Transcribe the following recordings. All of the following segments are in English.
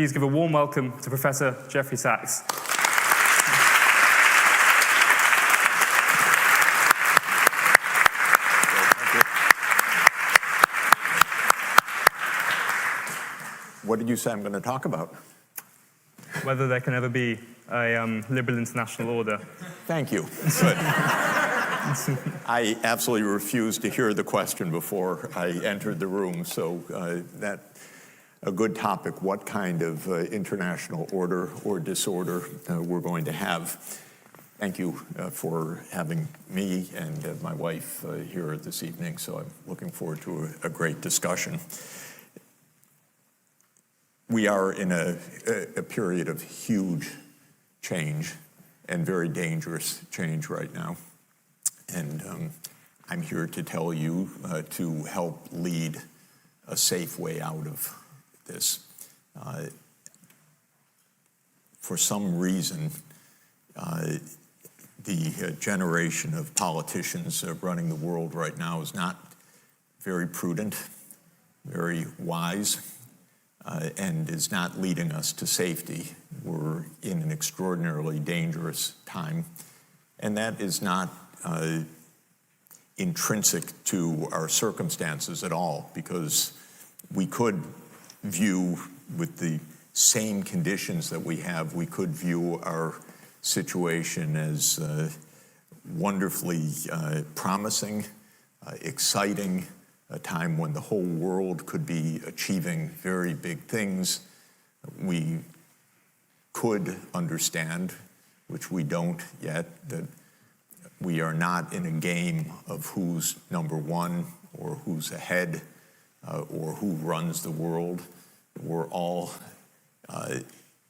Please give a warm welcome to Professor Jeffrey Sachs. What did you say I'm going to talk about? Whether there can ever be a liberal international order. Thank you. Good. I absolutely refused to hear the question before I entered the room, so that's a good topic. What kind of international order or disorder we're going to have. Thank you for having me and my wife here this evening, so I'm looking forward to a great discussion. We are in a period of huge change and very dangerous change right now. And I'm here to tell you to help lead a safe way out of this. For some reason, the generation of politicians running the world right now is not very prudent, very wise, and is not leading us to safety. We're in an extraordinarily dangerous time, and that is not intrinsic to our circumstances at all, because we could view, with the same conditions that we have, we could view our situation as wonderfully promising, exciting, a time when the whole world could be achieving very big things. We could understand, which we don't yet, that we are not in a game of who's number one or who's ahead or who runs the world. We're all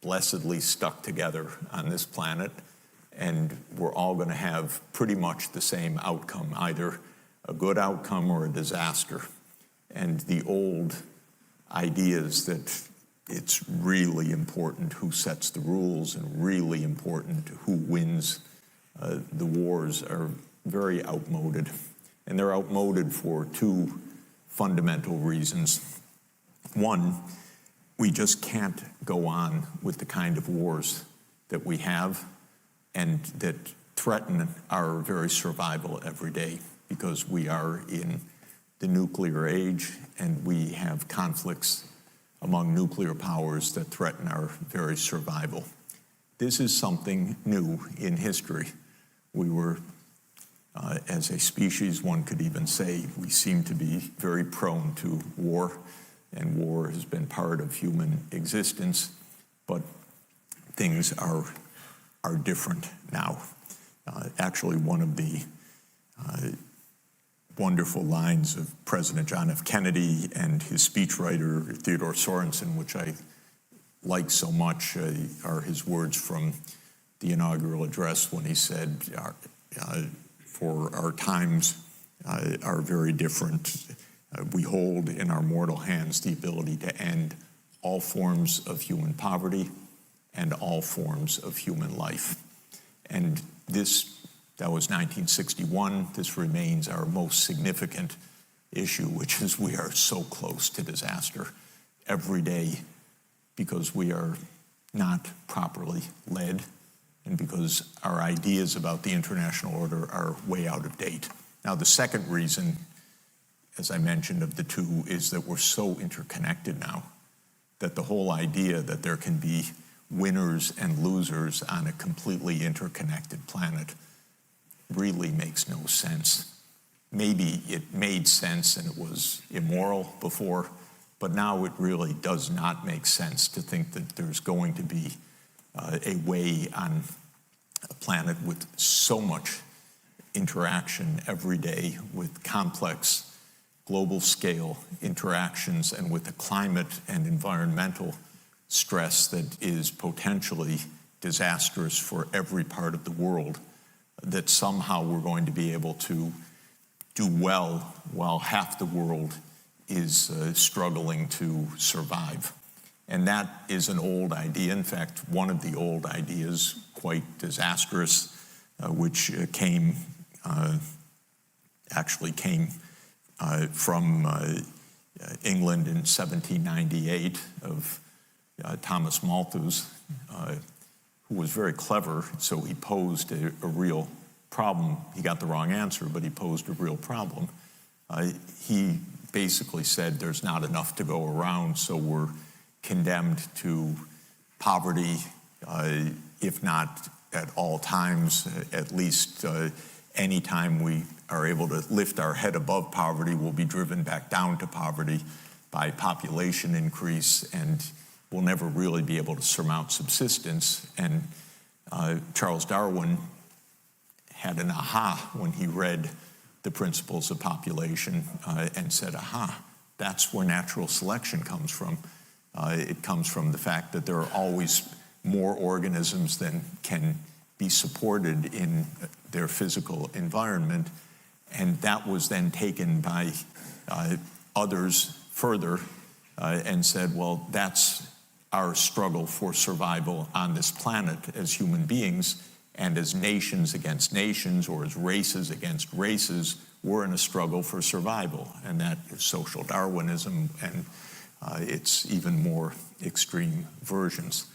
blessedly stuck together on this planet, and we're all going to have pretty much the same outcome, either a good outcome or a disaster. And the old ideas that it's really important who sets the rules and really important who wins the wars are very outmoded. And they're outmoded for two fundamental reasons. One, we just can't go on with the kind of wars that we have and that threaten our very survival every day, because we are in the nuclear age and we have conflicts among nuclear powers that threaten our very survival. This is something new in history. We were, as a species, one could even say, we seem to be very prone to war, and war has been part of human existence, but things are different now. Actually, one of the wonderful lines of President John F. Kennedy and his speechwriter Theodore Sorensen, which I like so much, are his words from the inaugural address when he said, for our times are very different. We hold in our mortal hands the ability to end all forms of human poverty and all forms of human life. And that was 1961. This remains our most significant issue, which is we are so close to disaster every day because we are not properly led and because our ideas about the international order are way out of date. Now, the second reason, as I mentioned, of the two is that we're so interconnected now that the whole idea that there can be winners and losers on a completely interconnected planet really makes no sense. Maybe it made sense and it was immoral before, but now it really does not make sense to think that there's going to be a way on a planet with so much interaction every day, with complex global scale interactions and with a climate and environmental stress that is potentially disastrous for every part of the world, that somehow we're going to be able to do well while half the world is struggling to survive. And that is an old idea. In fact, one of the old ideas, quite disastrous, which actually came from England in 1798 of Thomas Malthus, who was very clever, so he posed a real problem. He got the wrong answer, but he posed a real problem. He basically said there's not enough to go around, so we're condemned to poverty, if not at all times, at least any time we are able to lift our head above poverty, we'll be driven back down to poverty by population increase, and we'll never really be able to surmount subsistence. And Charles Darwin had an aha when he read the Principles of Population and said, aha, that's where natural selection comes from. It comes from the fact that there are always more organisms than can be supported in their physical environment. And that was then taken by others further and said, well, that's our struggle for survival on this planet as human beings, and as nations against nations, or as races against races, we're in a struggle for survival. And that is social Darwinism, and it's even more extreme versions.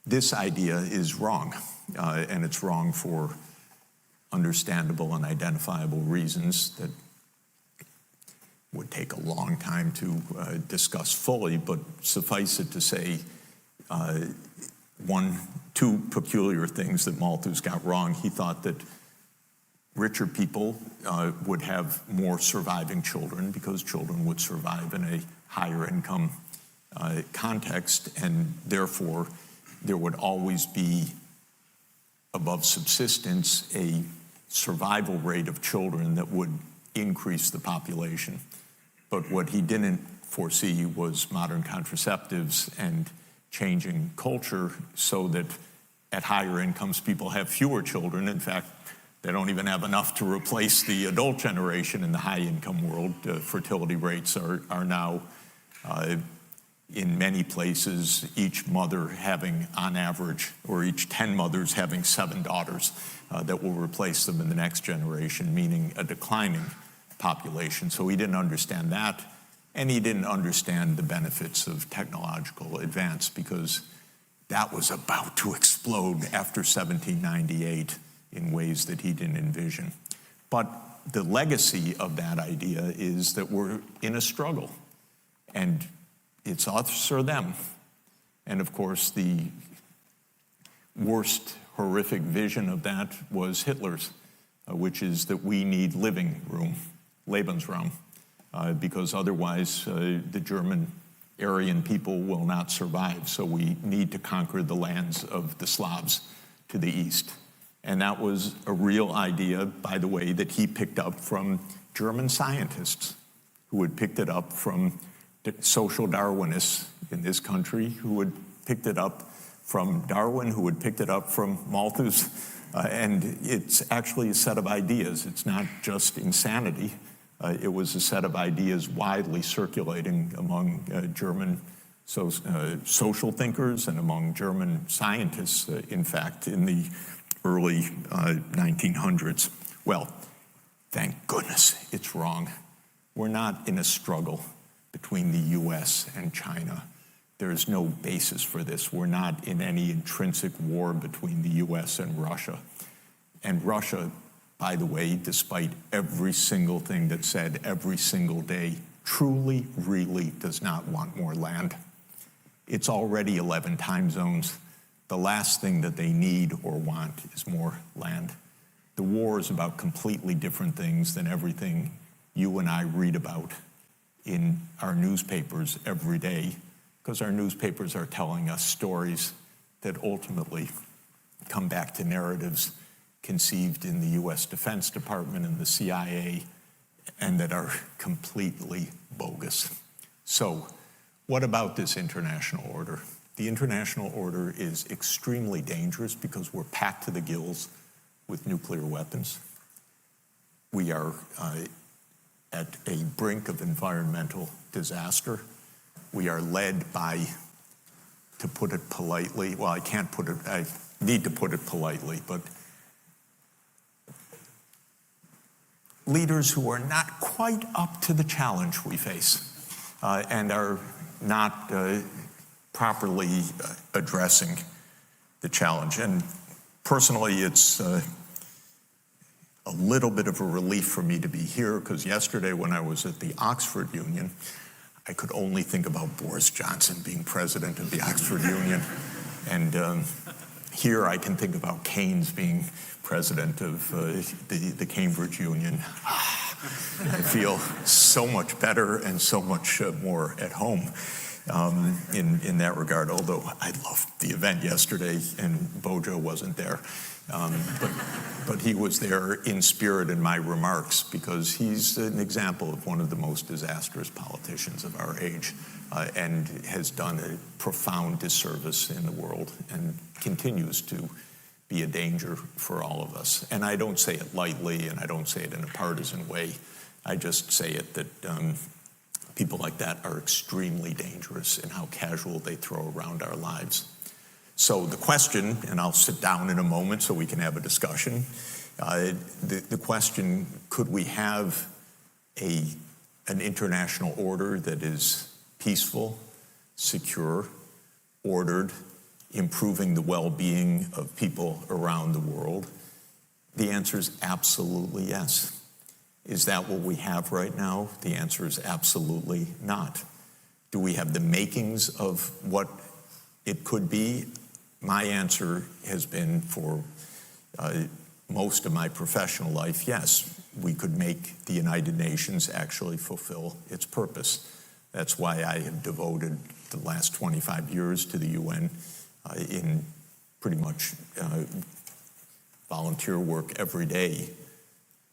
This idea is wrong, and it's wrong for understandable and identifiable reasons that would take a long time to discuss fully, but suffice it to say, two peculiar things that Malthus got wrong. He thought that richer people would have more surviving children because children would survive in a higher income context, and therefore there would always be, above subsistence, a survival rate of children that would increase the population. But what he didn't foresee was modern contraceptives and changing culture so that at higher incomes people have fewer children. In fact, they don't even have enough to replace the adult generation in the high income world. Fertility rates are now, in many places, each mother having on average, or each 10 mothers having 7 daughters that will replace them in the next generation, meaning a declining population. So he didn't understand that, and he didn't understand the benefits of technological advance, because that was about to explode after 1798 in ways that he didn't envision. But the legacy of that idea is that we're in a struggle, and it's us or them. And of course, the worst horrific vision of that was Hitler's, which is that we need living room, Lebensraum, because otherwise the German Aryan people will not survive. So we need to conquer the lands of the Slavs to the east. And that was a real idea, by the way, that he picked up from German scientists who had picked it up from social Darwinists in this country, who had picked it up from Darwin, who had picked it up from Malthus. And it's actually a set of ideas. It's not just insanity. It was a set of ideas widely circulating among German social thinkers and among German scientists, in fact, in the early 1900s. Well, thank goodness it's wrong. We're not in a struggle between the US and China. There's no basis for this. We're not in any intrinsic war between the US and Russia. And Russia, by the way, despite every single thing that's said every single day, truly, really does not want more land. It's already 11 time zones. The last thing that they need or want is more land. The war is about completely different things than everything you and I read about in our newspapers every day, because our newspapers are telling us stories that ultimately come back to narratives conceived in the US Defense Department and the CIA, and that are completely bogus. So, what about this international order? The international order is extremely dangerous because we're packed to the gills with nuclear weapons. We are at a brink of environmental disaster. We are led by, to put it politely, well, I need to put it politely, but leaders who are not quite up to the challenge we face and are not properly addressing the challenge. And personally, it's a little bit of a relief for me to be here, because yesterday when I was at the Oxford Union, I could only think about Boris Johnson being president of the Oxford Union. And here I can think about Keynes being president of the Cambridge Union. I feel so much better and so much more at home in that regard, although I loved the event yesterday and Bojo wasn't there. But he was there in spirit in my remarks, because he's an example of one of the most disastrous politicians of our age, and has done a profound disservice in the world and continues to be a danger for all of us. And I don't say it lightly, and I don't say it in a partisan way. I just say it that people like that are extremely dangerous in how casual they throw around our lives. So the question, and I'll sit down in a moment so we can have a discussion, the question, could we have an international order that is peaceful, secure, ordered, improving the well-being of people around the world? The answer is absolutely yes. Is that what we have right now? The answer is absolutely not. Do we have the makings of what it could be? My answer has been, for most of my professional life, yes, we could make the United Nations actually fulfill its purpose. That's why I have devoted the last 25 years to the UN in pretty much volunteer work every day,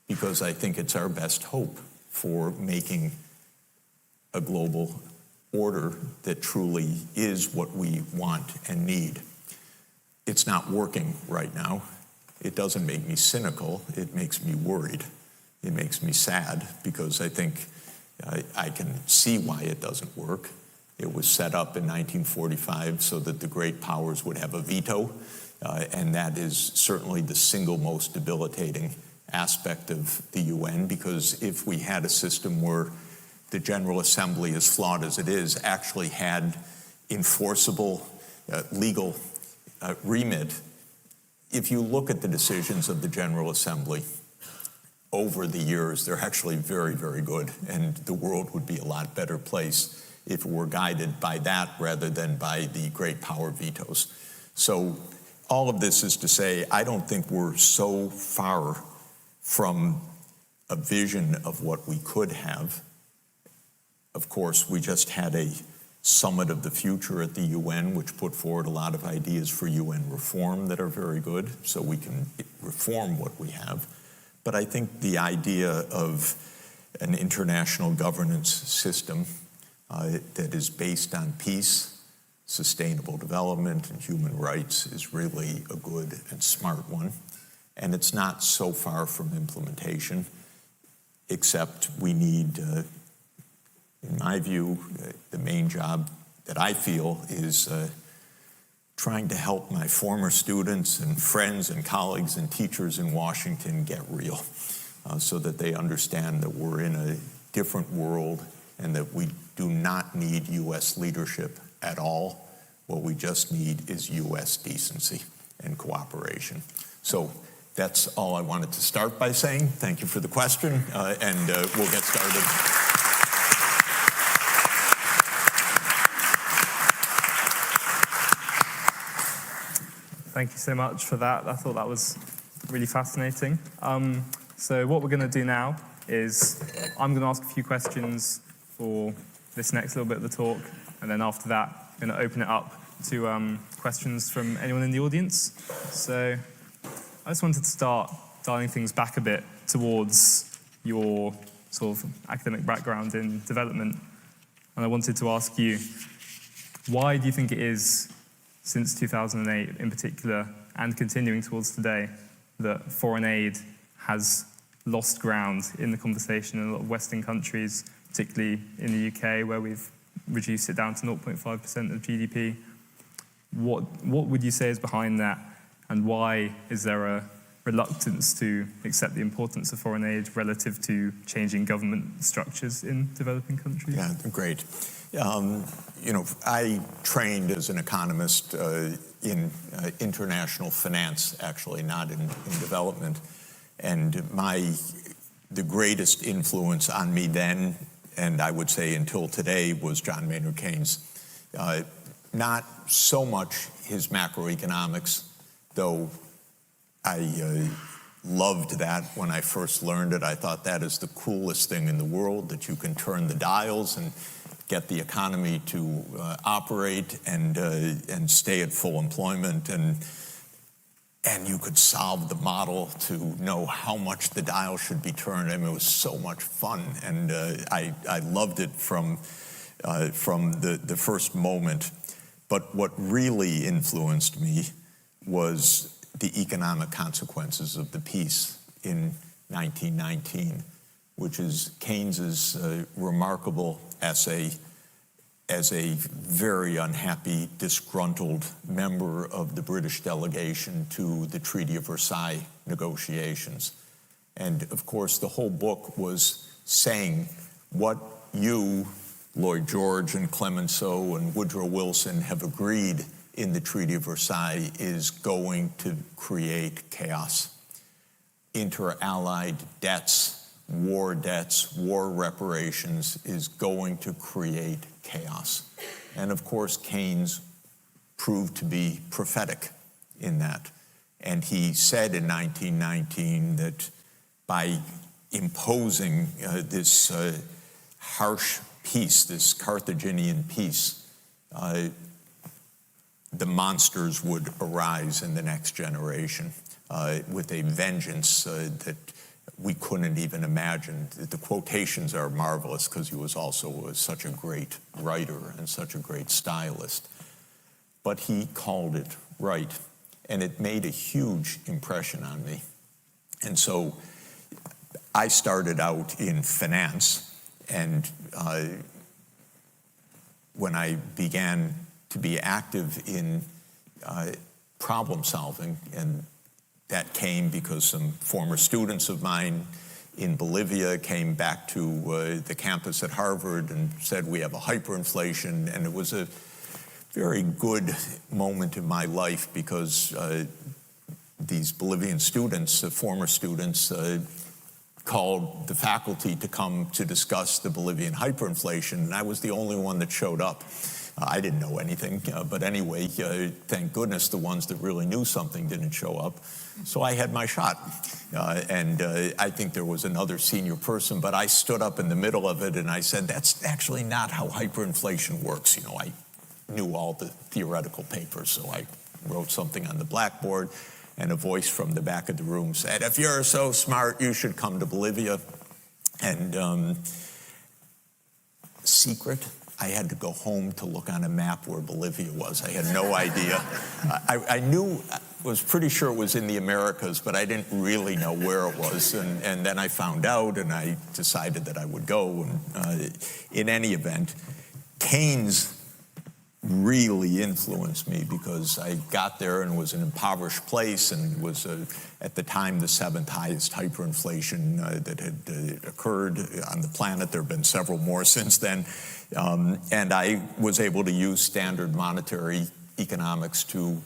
because I think it's our best hope for making a global order that truly is what we want and need. It's not working right now. It doesn't make me cynical. It makes me worried. It makes me sad, because I think I can see why it doesn't work. It was set up in 1945 so that the great powers would have a veto, and that is certainly the single most debilitating aspect of the UN, because if we had a system where the General Assembly, as flawed as it is, actually had enforceable legal remit, if you look at the decisions of the General Assembly over the years, they're actually very, very good, and the world would be a lot better place if it were guided by that rather than by the great power vetoes. So all of this is to say, I don't think we're so far from a vision of what we could have. Of course, we just had a Summit of the Future at the UN, which put forward a lot of ideas for UN reform that are very good, so we can reform what we have. But I think the idea of an international governance system that is based on peace, sustainable development, and human rights is really a good and smart one. And it's not so far from implementation, except we need, in my view, the main job that I feel is trying to help my former students and friends and colleagues and teachers in Washington get real, so that they understand that we're in a different world and that we do not need U.S. leadership at all. What we just need is U.S. decency and cooperation. So that's all I wanted to start by saying. Thank you for the question, and we'll get started. Thank you so much for that. I thought that was really fascinating. So what we're going to do now is I'm going to ask a few questions for this next little bit of the talk, and then after that, I'm going to open it up to questions from anyone in the audience. So I just wanted to start dialing things back a bit towards your sort of academic background in development. And I wanted to ask you, why do you think it is, since 2008 in particular, and continuing towards today, that foreign aid has lost ground in the conversation in a lot of Western countries, particularly in the UK, where we've reduced it down to 0.5% of GDP? What would you say is behind that, and why is there a reluctance to accept the importance of foreign aid relative to changing government structures in developing countries? Yeah, great. I trained as an economist in international finance, actually, not in development. And the greatest influence on me then, and I would say until today, was John Maynard Keynes. Not so much his macroeconomics, though I loved that when I first learned it. I thought that is the coolest thing in the world, that you can turn the dials and get the economy to operate and stay at full employment, and you could solve the model to know how much the dial should be turned. I mean, it was so much fun, and I loved it from the first moment. But what really influenced me was the economic consequences of the peace in 1919, which is Keynes's remarkable essay as a very unhappy, disgruntled member of the British delegation to the Treaty of Versailles negotiations. And of course, the whole book was saying what you, Lloyd George and Clemenceau and Woodrow Wilson, have agreed in the Treaty of Versailles is going to create chaos. Inter-allied debts, war reparations is going to create chaos. And of course, Keynes proved to be prophetic in that. And he said in 1919 that by imposing this harsh peace, this Carthaginian peace, the monsters would arise in the next generation with a vengeance that we couldn't even imagine. The quotations are marvelous because he was also such a great writer and such a great stylist. But he called it right, and it made a huge impression on me. And so I started out in finance, and when I began to be active in problem solving, and that came because some former students of mine in Bolivia came back to the campus at Harvard and said, we have a hyperinflation. And it was a very good moment in my life because these Bolivian students, former students, called the faculty to come to discuss the Bolivian hyperinflation, and I was the only one that showed up. I didn't know anything, but anyway, thank goodness the ones that really knew something didn't show up. So I had my shot, and I think there was another senior person, but I stood up in the middle of it and I said, that's actually not how hyperinflation works. You know, I knew all the theoretical papers, so I wrote something on the blackboard, and a voice from the back of the room said, if you're so smart, you should come to Bolivia. And secret, I had to go home to look on a map where Bolivia was. I had no idea. I was pretty sure it was in the Americas, but I didn't really know where it was. And then I found out, and I decided that I would go. And in any event, Keynes really influenced me because I got there and it was an impoverished place and was at the time the 7th highest hyperinflation that had occurred on the planet. There have been several more since then. And I was able to use standard monetary economics to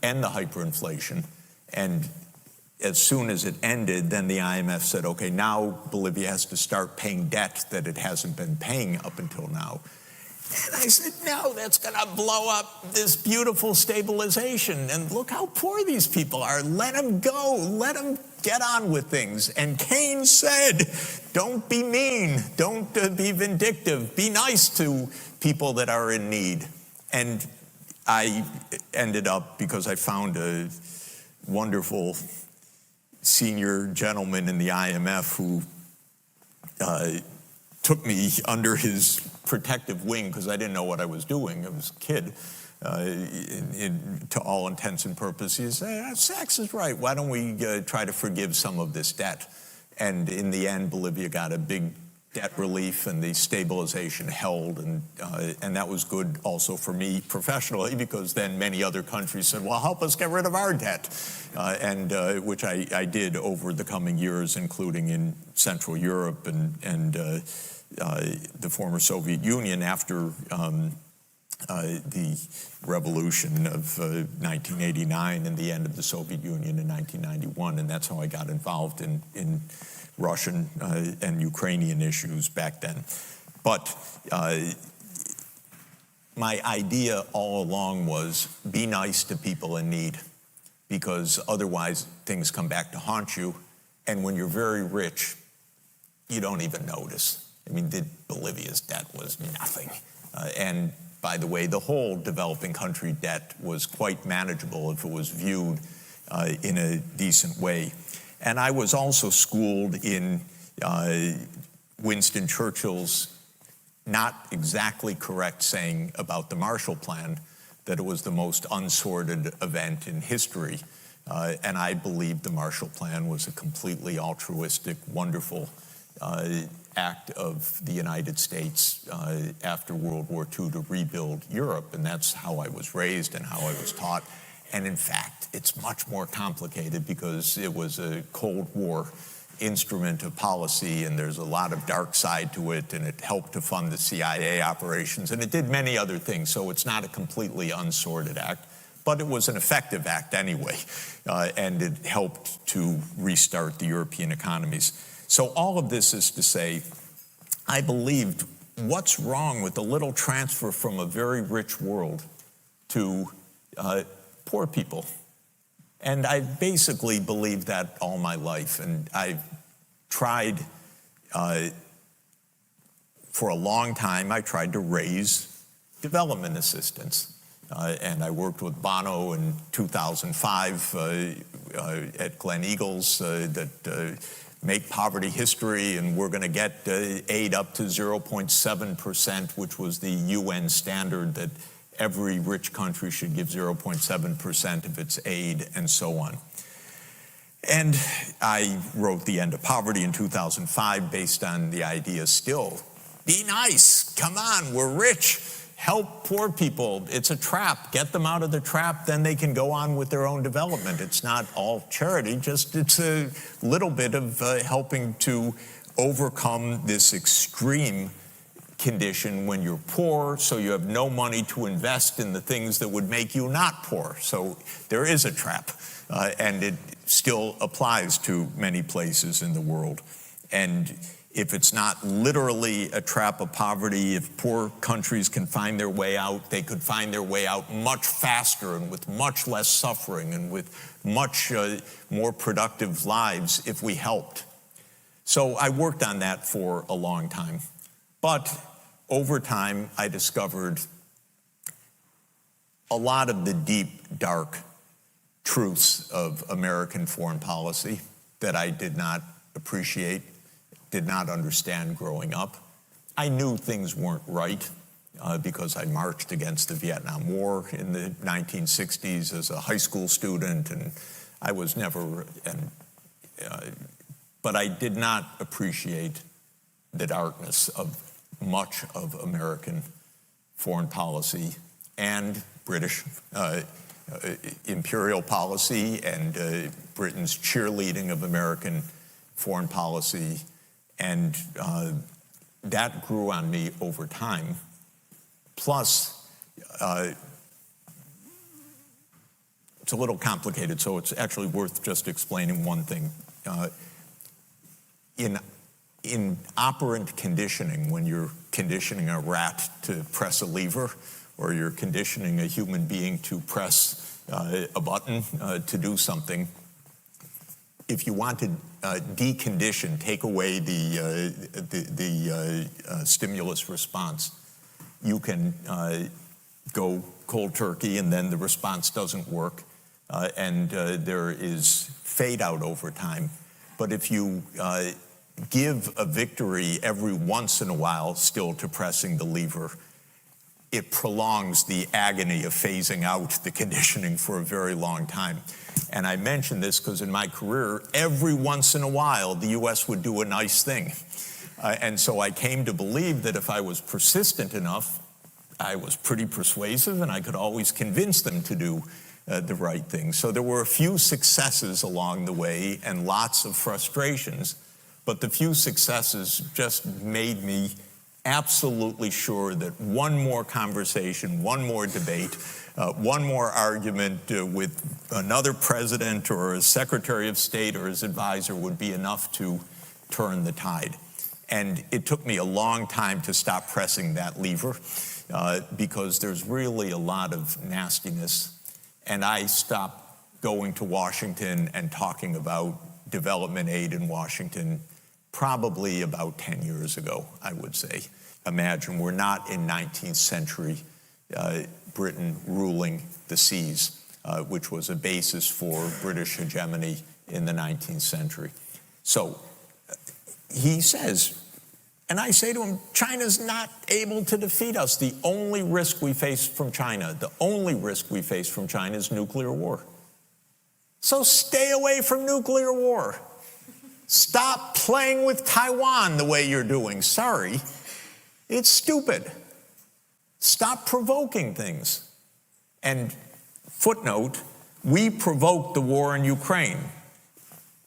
end the hyperinflation. And as soon as it ended, then the IMF said, okay, now Bolivia has to start paying debt that it hasn't been paying up until now. And I said, no, that's going to blow up this beautiful stabilization. And look how poor these people are. Let them go. Let them get on with things. And Keynes said, don't be mean. Don't be vindictive. Be nice to people that are in need. And I ended up, because I found a wonderful senior gentleman in the IMF who took me under his protective wing because I didn't know what I was doing. I was a kid, to all intents and purposes. Sachs is right. Why don't we try to forgive some of this debt? And in the end, Bolivia got a big debt relief and the stabilization held, and that was good also for me professionally, because then many other countries said, well, help us get rid of our debt, which I did over the coming years, including in Central Europe and the former Soviet Union after the revolution of 1989 and the end of the Soviet Union in 1991, and that's how I got involved in Russian and Ukrainian issues back then. But my idea all along was be nice to people in need, because otherwise things come back to haunt you, and when you're very rich, you don't even notice. I mean, Bolivia's debt was nothing. And by the way, the whole developing country debt was quite manageable if it was viewed in a decent way. And I was also schooled in Winston Churchill's not exactly correct saying about the Marshall Plan, that it was the most unsorted event in history. And I believe the Marshall Plan was a completely altruistic, wonderful act of the United States after World War II to rebuild Europe. And that's how I was raised and how I was taught. And in fact, it's much more complicated because it was a Cold War instrument of policy, and there's a lot of dark side to it, and it helped to fund the CIA operations, and it did many other things, so it's not a completely unsorted act, but it was an effective act anyway, and it helped to restart the European economies. So all of this is to say, I believed, what's wrong with a little transfer from a very rich world to poor people? And I basically believed that all my life, and I've tried, for a long time, I tried to raise development assistance. And I worked with Bono in 2005 at Glen Eagles that make poverty history, and we're going to get aid up to 0.7%, which was the UN standard that every rich country should give 0.7% of its aid, and so on. And I wrote The End of Poverty in 2005 based on the idea still, be nice, come on, we're rich, help poor people. It's a trap, get them out of the trap, then they can go on with their own development. It's not all charity, just it's a little bit of helping to overcome this extreme condition when you're poor, so you have no money to invest in the things that would make you not poor. So there is a trap, and it still applies to many places in the world. And if it's not literally a trap of poverty, if poor countries can find their way out, they could find their way out much faster and with much less suffering and with much more productive lives if we helped. So I worked on that for a long time. But over time, I discovered a lot of the deep, dark truths of American foreign policy that I did not appreciate, did not understand growing up. I knew things weren't right because I marched against the Vietnam War in the 1960s as a high school student, and I was never, but I did not appreciate the darkness of much of American foreign policy and British imperial policy and Britain's cheerleading of American foreign policy. And that grew on me over time. Plus, it's a little complicated, so it's actually worth just explaining one thing. In operant conditioning, when you're conditioning a rat to press a lever, or you're conditioning a human being to press a button to do something, if you want to decondition, take away the stimulus response, you can go cold turkey and then the response doesn't work, and there is fade out over time. But if you give a victory every once in a while still to pressing the lever, it prolongs the agony of phasing out the conditioning for a very long time. And I mention this because in my career, every once in a while, the U.S. would do a nice thing. And so I came to believe that if I was persistent enough, I was pretty persuasive and I could always convince them to do the right thing. So there were a few successes along the way and lots of frustrations, but the few successes just made me absolutely sure that one more conversation, one more debate, one more argument with another president or a secretary of state or his advisor would be enough to turn the tide. And it took me a long time to stop pressing that lever because there's really a lot of nastiness. And I stopped going to Washington and talking about development aid in Washington probably about 10 years ago, I would say. Imagine we're not in 19th century Britain ruling the seas, which was a basis for British hegemony in the 19th century. So he says, and I say to him, China's not able to defeat us. The only risk we face from China, the only risk we face from China is nuclear war. So stay away from nuclear war. Stop playing with Taiwan the way you're doing. Sorry, it's stupid. Stop provoking things. And footnote, we provoked the war in Ukraine.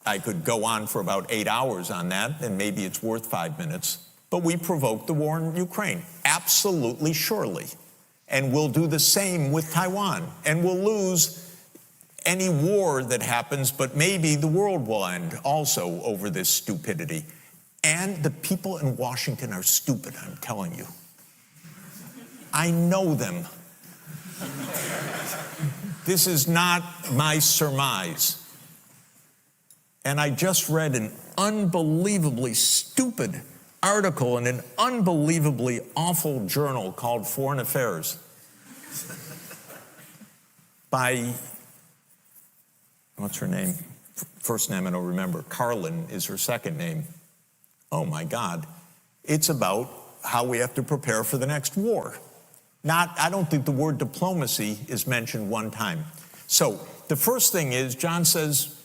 I could go on for about 8 hours on that, and maybe it's worth 5 minutes. But we provoked the war in Ukraine, absolutely surely. And we'll do the same with Taiwan. And we'll lose any war that happens, but maybe the world will end also over this stupidity. And the people in Washington are stupid, I'm telling you. I know them. This is not my surmise. And I just read an unbelievably stupid article in an unbelievably awful journal called Foreign Affairs by, what's her name? First name I don't remember. Carlin is her second name. Oh my God. It's about how we have to prepare for the next war. I don't think the word diplomacy is mentioned one time. So the first thing is, John says,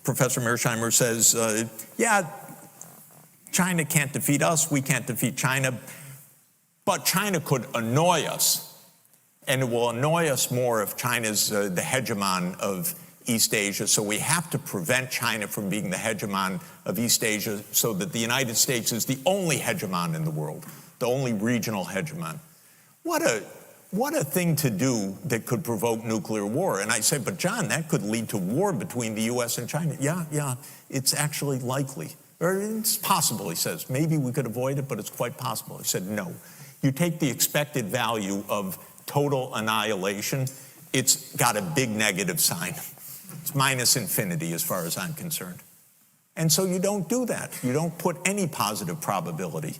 Professor Mearsheimer says, yeah, China can't defeat us, we can't defeat China, but China could annoy us, and it will annoy us more if China's the hegemon of East Asia, so we have to prevent China from being the hegemon of East Asia so that the United States is the only hegemon in the world, the only regional hegemon. What a thing to do that could provoke nuclear war. And I said, but John, that could lead to war between the US and China. Yeah, it's actually likely. Or it's possible, he says. Maybe we could avoid it, but it's quite possible. He said, no. You take the expected value of total annihilation, it's got a big negative sign. It's minus infinity as far as I'm concerned. And so you don't do that. You don't put any positive probability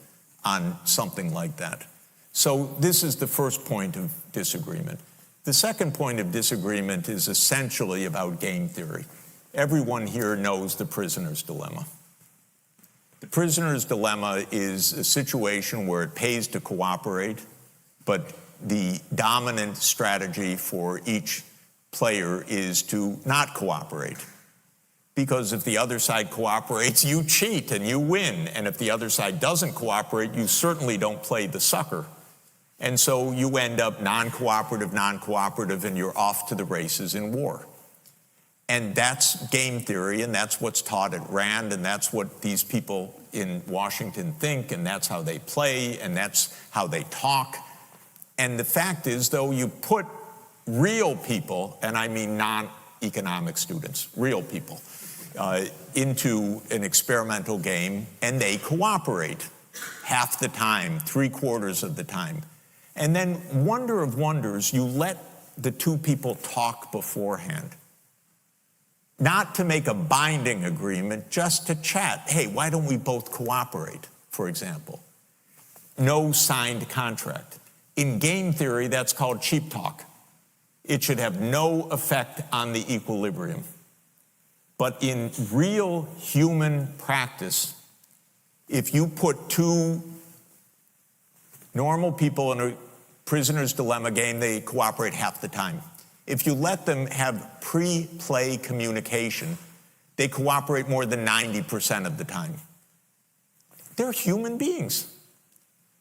on something like that. So this is the first point of disagreement. The second point of disagreement is essentially about game theory. Everyone here knows the prisoner's dilemma. The prisoner's dilemma is a situation where it pays to cooperate, but the dominant strategy for each player is to not cooperate. Because if the other side cooperates, you cheat and you win. And if the other side doesn't cooperate, you certainly don't play the sucker. And so you end up non-cooperative, and you're off to the races in war. And that's game theory, and that's what's taught at Rand, and that's what these people in Washington think, and that's how they play, and that's how they talk. And the fact is, though, you put real people, and I mean non-economic students, real people, into an experimental game, and they cooperate half the time, 3/4 of the time. And then, wonder of wonders, you let the two people talk beforehand. Not to make a binding agreement, just to chat. Hey, why don't we both cooperate, for example? No signed contract. In game theory, that's called cheap talk. It should have no effect on the equilibrium. But in real human practice, if you put two normal people in a prisoner's dilemma game, they cooperate half the time. If you let them have pre-play communication, they cooperate more than 90% of the time. They're human beings.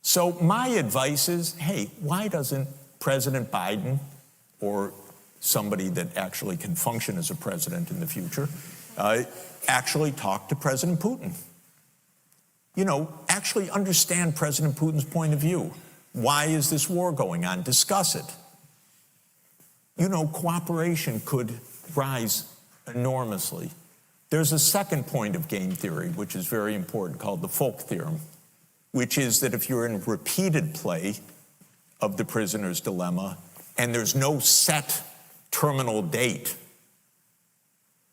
So my advice is, hey, why doesn't President Biden or somebody that actually can function as a president in the future actually talk to President Putin? You know, actually understand President Putin's point of view. Why is this war going on? Discuss it. You know, cooperation could rise enormously. There's a second point of game theory, which is very important, called the Folk theorem, which is that if you're in repeated play of the prisoner's dilemma and there's no set terminal date,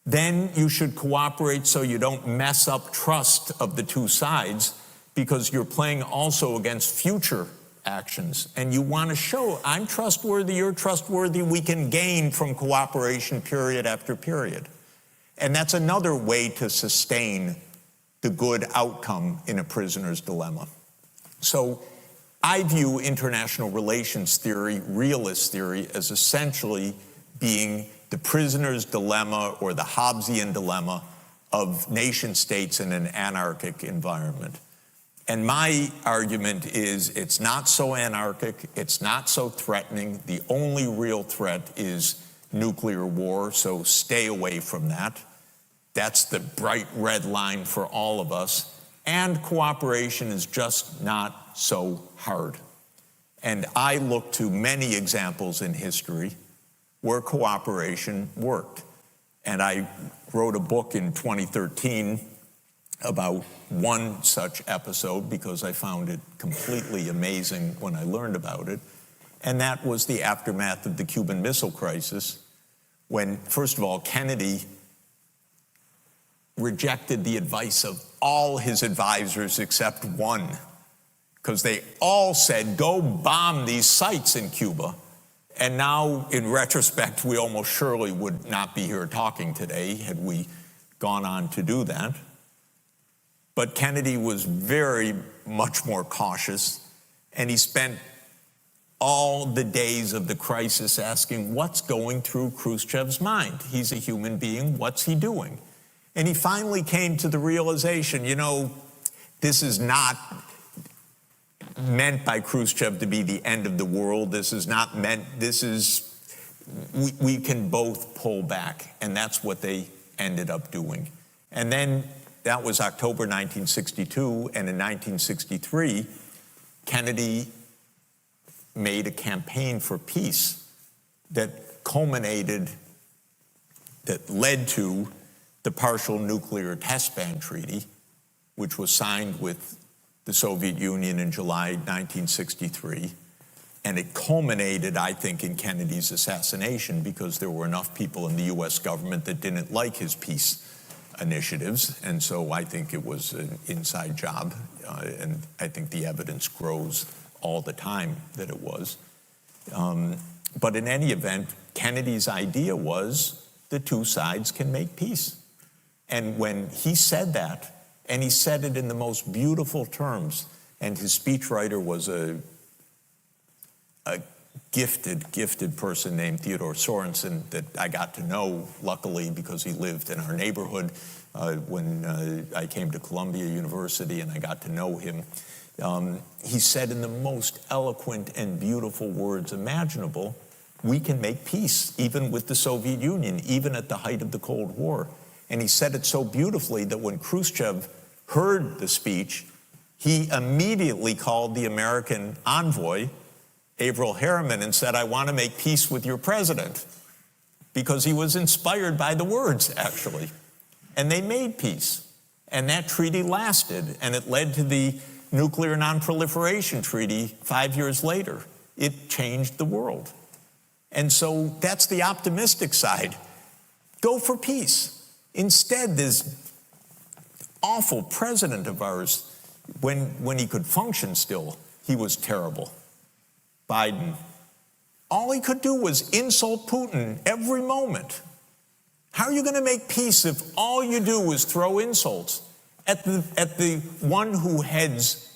then you should cooperate so you don't mess up trust of the two sides, because you're playing also against future actions. And you want to show, I'm trustworthy, you're trustworthy, we can gain from cooperation period after period. And that's another way to sustain the good outcome in a prisoner's dilemma. So I view international relations theory, realist theory, as essentially being the prisoner's dilemma or the Hobbesian dilemma of nation states in an anarchic environment. And my argument is it's not so anarchic, it's not so threatening. The only real threat is nuclear war, so stay away from that. That's the bright red line for all of us. And cooperation is just not so hard. And I look to many examples in history where cooperation worked. And I wrote a book in 2013 about one such episode because I found it completely amazing when I learned about it. And that was the aftermath of the Cuban Missile Crisis, when, first of all, Kennedy rejected the advice of all his advisors except one, because they all said, go bomb these sites in Cuba. And now, in retrospect, we almost surely would not be here talking today had we gone on to do that. But Kennedy was very much more cautious, and he spent all the days of the crisis asking, what's going through Khrushchev's mind? He's a human being, what's he doing? And he finally came to the realization, you know, this is not meant by Khrushchev to be the end of the world. This is not meant, this is, we can both pull back. And that's what they ended up doing. And then that was October 1962. And in 1963, Kennedy made a campaign for peace that culminated, that led to the Partial Nuclear Test Ban Treaty, which was signed with the Soviet Union in July 1963. And it culminated, I think, in Kennedy's assassination, because there were enough people in the US government that didn't like his peace initiatives. And so I think it was an inside job. And I think the evidence grows all the time that it was. But in any event, Kennedy's idea was the two sides can make peace. And when he said that, and he said it in the most beautiful terms, and his speechwriter was a gifted person named Theodore Sorensen that I got to know, luckily, because he lived in our neighborhood when I came to Columbia University, and I got to know him. He said in the most eloquent and beautiful words imaginable, we can make peace, even with the Soviet Union, even at the height of the Cold War. And he said it so beautifully that when Khrushchev heard the speech, he immediately called the American envoy, Averell Harriman, and said, I want to make peace with your president, because he was inspired by the words, actually. And they made peace. And that treaty lasted, and it led to the Nuclear Non-Proliferation Treaty 5 years later. It changed the world. And so that's the optimistic side. Go for peace. Instead, this awful president of ours, when he could function still, he was terrible. Biden. All he could do was insult Putin every moment. How are you going to make peace if all you do is throw insults at the one who heads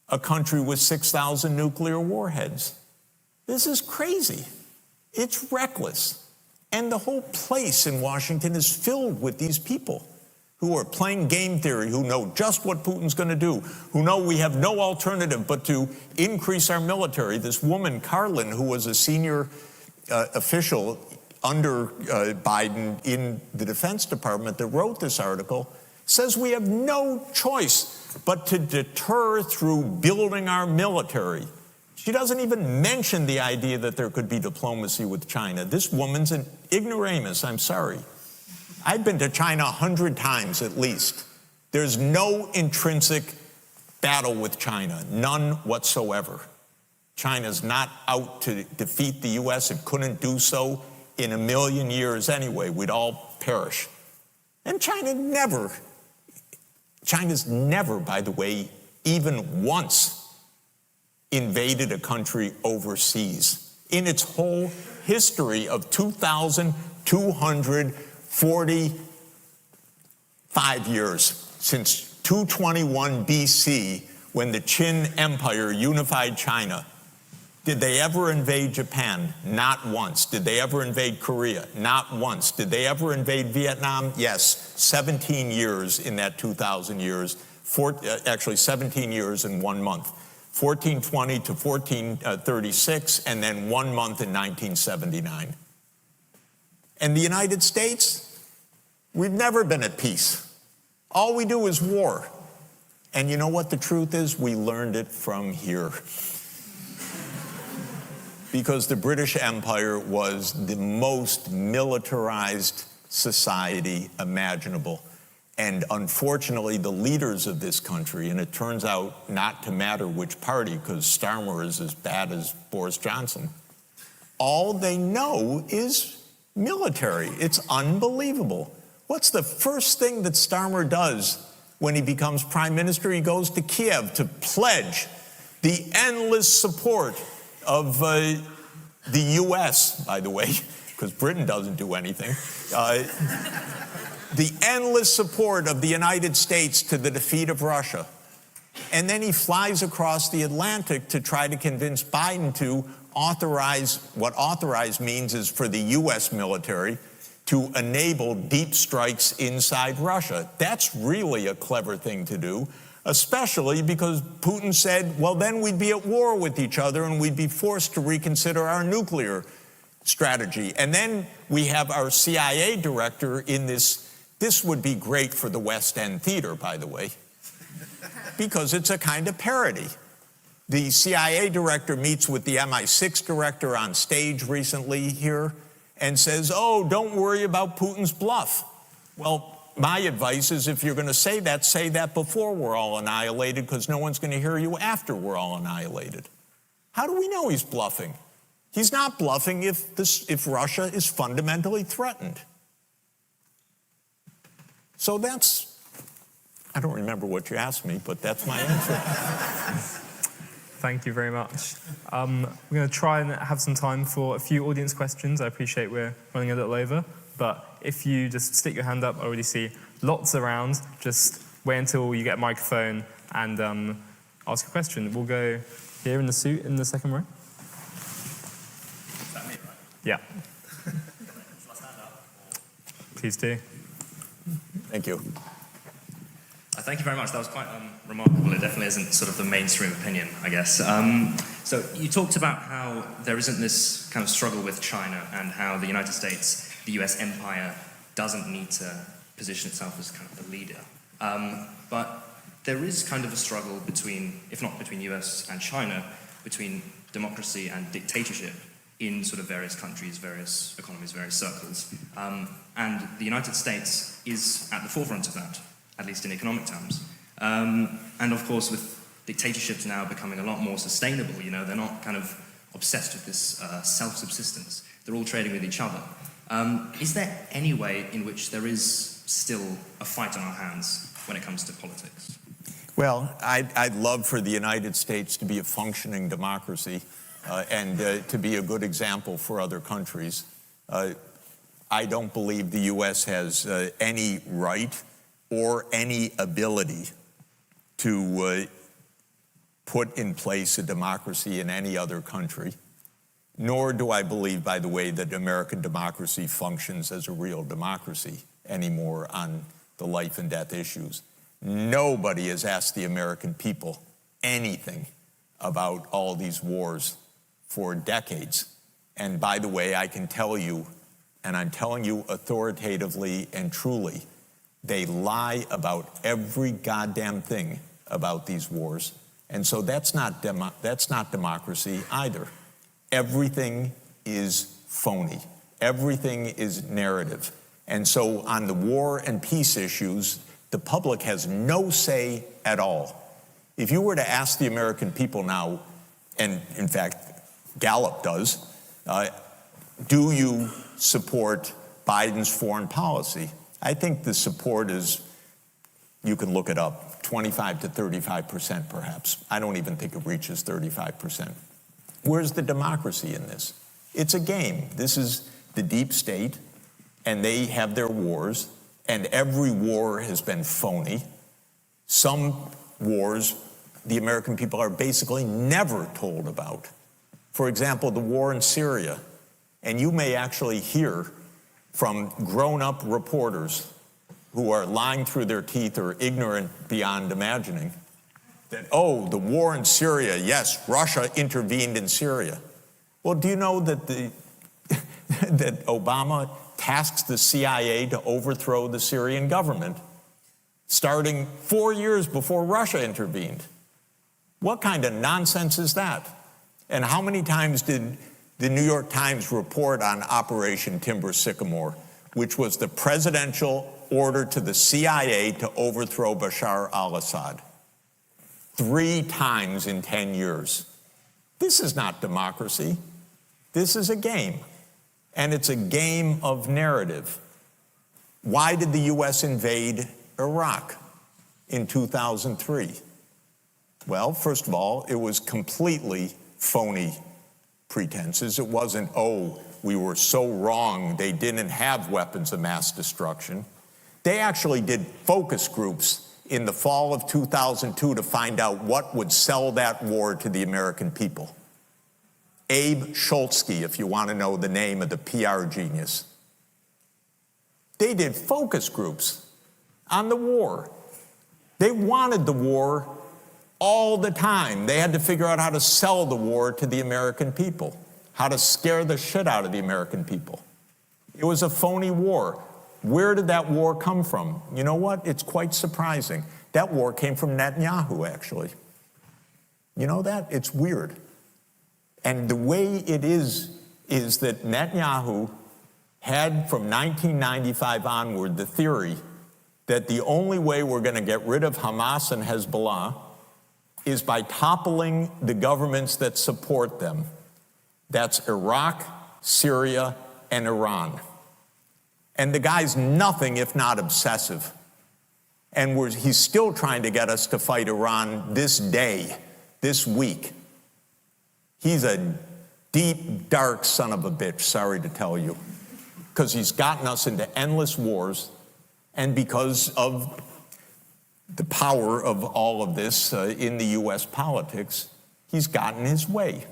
a country with 6,000 nuclear warheads? This is crazy. It's reckless. And the whole place in Washington is filled with these people who are playing game theory, who know just what Putin's going to do, who know we have no alternative but to increase our military. This woman, Carlin, who was a senior official under Biden in the Defense Department that wrote this article, says we have no choice but to deter through building our military. She doesn't even mention the idea that there could be diplomacy with China. This woman's an ignoramus, I'm sorry. I've been to China 100 times at least. There's no intrinsic battle with China, none whatsoever. China's not out to defeat the US. It couldn't do so in a million years anyway. We'd all perish. And China's never, by the way, even once invaded a country overseas. In its whole history of 2,245 years, since 221 BC, when the Qin Empire unified China, did they ever invade Japan? Not once. Did they ever invade Korea? Not once. Did they ever invade Vietnam? Yes, 17 years in that 2,000 years, actually 17 years and 1 month. 1420 to 1436, and then 1 month in 1979. And the United States, we've never been at peace. All we do is war. And you know what the truth is? We learned it from here. Because the British Empire was the most militarized society imaginable. And unfortunately, the leaders of this country, and it turns out not to matter which party, because Starmer is as bad as Boris Johnson, all they know is military. It's unbelievable. What's the first thing that Starmer does when he becomes prime minister? He goes to Kiev to pledge the endless support of the US, by the way, because Britain doesn't do anything. The endless support of the United States to the defeat of Russia. And then he flies across the Atlantic to try to convince Biden to authorize, what authorize means is for the US military to enable deep strikes inside Russia. That's really a clever thing to do, especially because Putin said, well, then we'd be at war with each other and we'd be forced to reconsider our nuclear strategy. And then we have our CIA director in this. This would be great for the West End theater, by the way, because it's a kind of parody. The CIA director meets with the MI6 director on stage recently here and says, oh, don't worry about Putin's bluff. Well, my advice is if you're going to say that before we're all annihilated, because no one's going to hear you after we're all annihilated. How do we know he's bluffing? He's not bluffing if Russia is fundamentally threatened. So that's, I don't remember what you asked me, but that's my answer. Thank you very much. We're going to try and have some time for a few audience questions. I appreciate we're running a little over, but if you just stick your hand up, I already see lots around. Just wait until you get a microphone and ask a question. We'll go here in the suit in the second row. Is that me, right? Yeah. Shall I stand up? Please do. Thank you. Thank you very much. That was quite remarkable. It definitely isn't sort of the mainstream opinion, I guess. So you talked about how there isn't this kind of struggle with China and how the United States, the US empire, doesn't need to position itself as kind of the leader. But there is kind of a struggle between, if not between US and China, between democracy and dictatorship in sort of various countries, various economies, various circles. And the United States is at the forefront of that, at least in economic terms. And of course, with dictatorships now becoming a lot more sustainable, you know, they're not kind of obsessed with this self-subsistence. They're all trading with each other. Is there any way in which there is still a fight on our hands when it comes to politics? Well, I'd love for the United States to be a functioning democracy and to be a good example for other countries. I don't believe the U.S. has any right or any ability to put in place a democracy in any other country. Nor do I believe, by the way, that American democracy functions as a real democracy anymore on the life and death issues. Nobody has asked the American people anything about all these wars for decades. And by the way, I can tell you, and I'm telling you authoritatively and truly, they lie about every goddamn thing about these wars. And so that's not democracy either. Everything is phony. Everything is narrative. And so on the war and peace issues, the public has no say at all. If you were to ask the American people now, and in fact, Gallup does, do you support Biden's foreign policy? I think the support is, you can look it up, 25 to 35% perhaps. I don't even think it reaches 35%. Where's the democracy in this? It's a game. This is the deep state, and they have their wars, and every war has been phony. Some wars the American people are basically never told about. For example, the war in Syria. And you may actually hear from grown-up reporters who are lying through their teeth or ignorant beyond imagining that, oh, the war in Syria, yes, Russia intervened in Syria. Well, do you know that that Obama tasked the CIA to overthrow the Syrian government, starting 4 years before Russia intervened? What kind of nonsense is that? And how many times did the New York Times report on Operation Timber Sycamore, which was the presidential order to the CIA to overthrow Bashar al-Assad? 3 times in 10 years. This is not democracy. This is a game. And it's a game of narrative. Why did the U.S. invade Iraq in 2003? Well, first of all, it was completely phony pretenses. It wasn't, oh, we were so wrong, they didn't have weapons of mass destruction. They actually did focus groups in the fall of 2002 to find out what would sell that war to the American people. Abe Schultzke, if you want to know the name of the PR genius. They did focus groups on the war. They wanted the war all the time. They had to figure out how to sell the war to the American people, how to scare the shit out of the American people. It was a phony war. Where did that war come from? You know what? It's quite surprising. That war came from Netanyahu, actually. You know that? It's weird. And the way it is that Netanyahu had, from 1995 onward, the theory that the only way we're going to get rid of Hamas and Hezbollah is by toppling the governments that support them. That's Iraq, Syria, and Iran. And the guy's nothing if not obsessive. And he's still trying to get us to fight Iran this day, this week. He's a deep, dark son of a bitch, sorry to tell you, because he's gotten us into endless wars, and because of the power of all of this in the U.S. politics, he's gotten his way.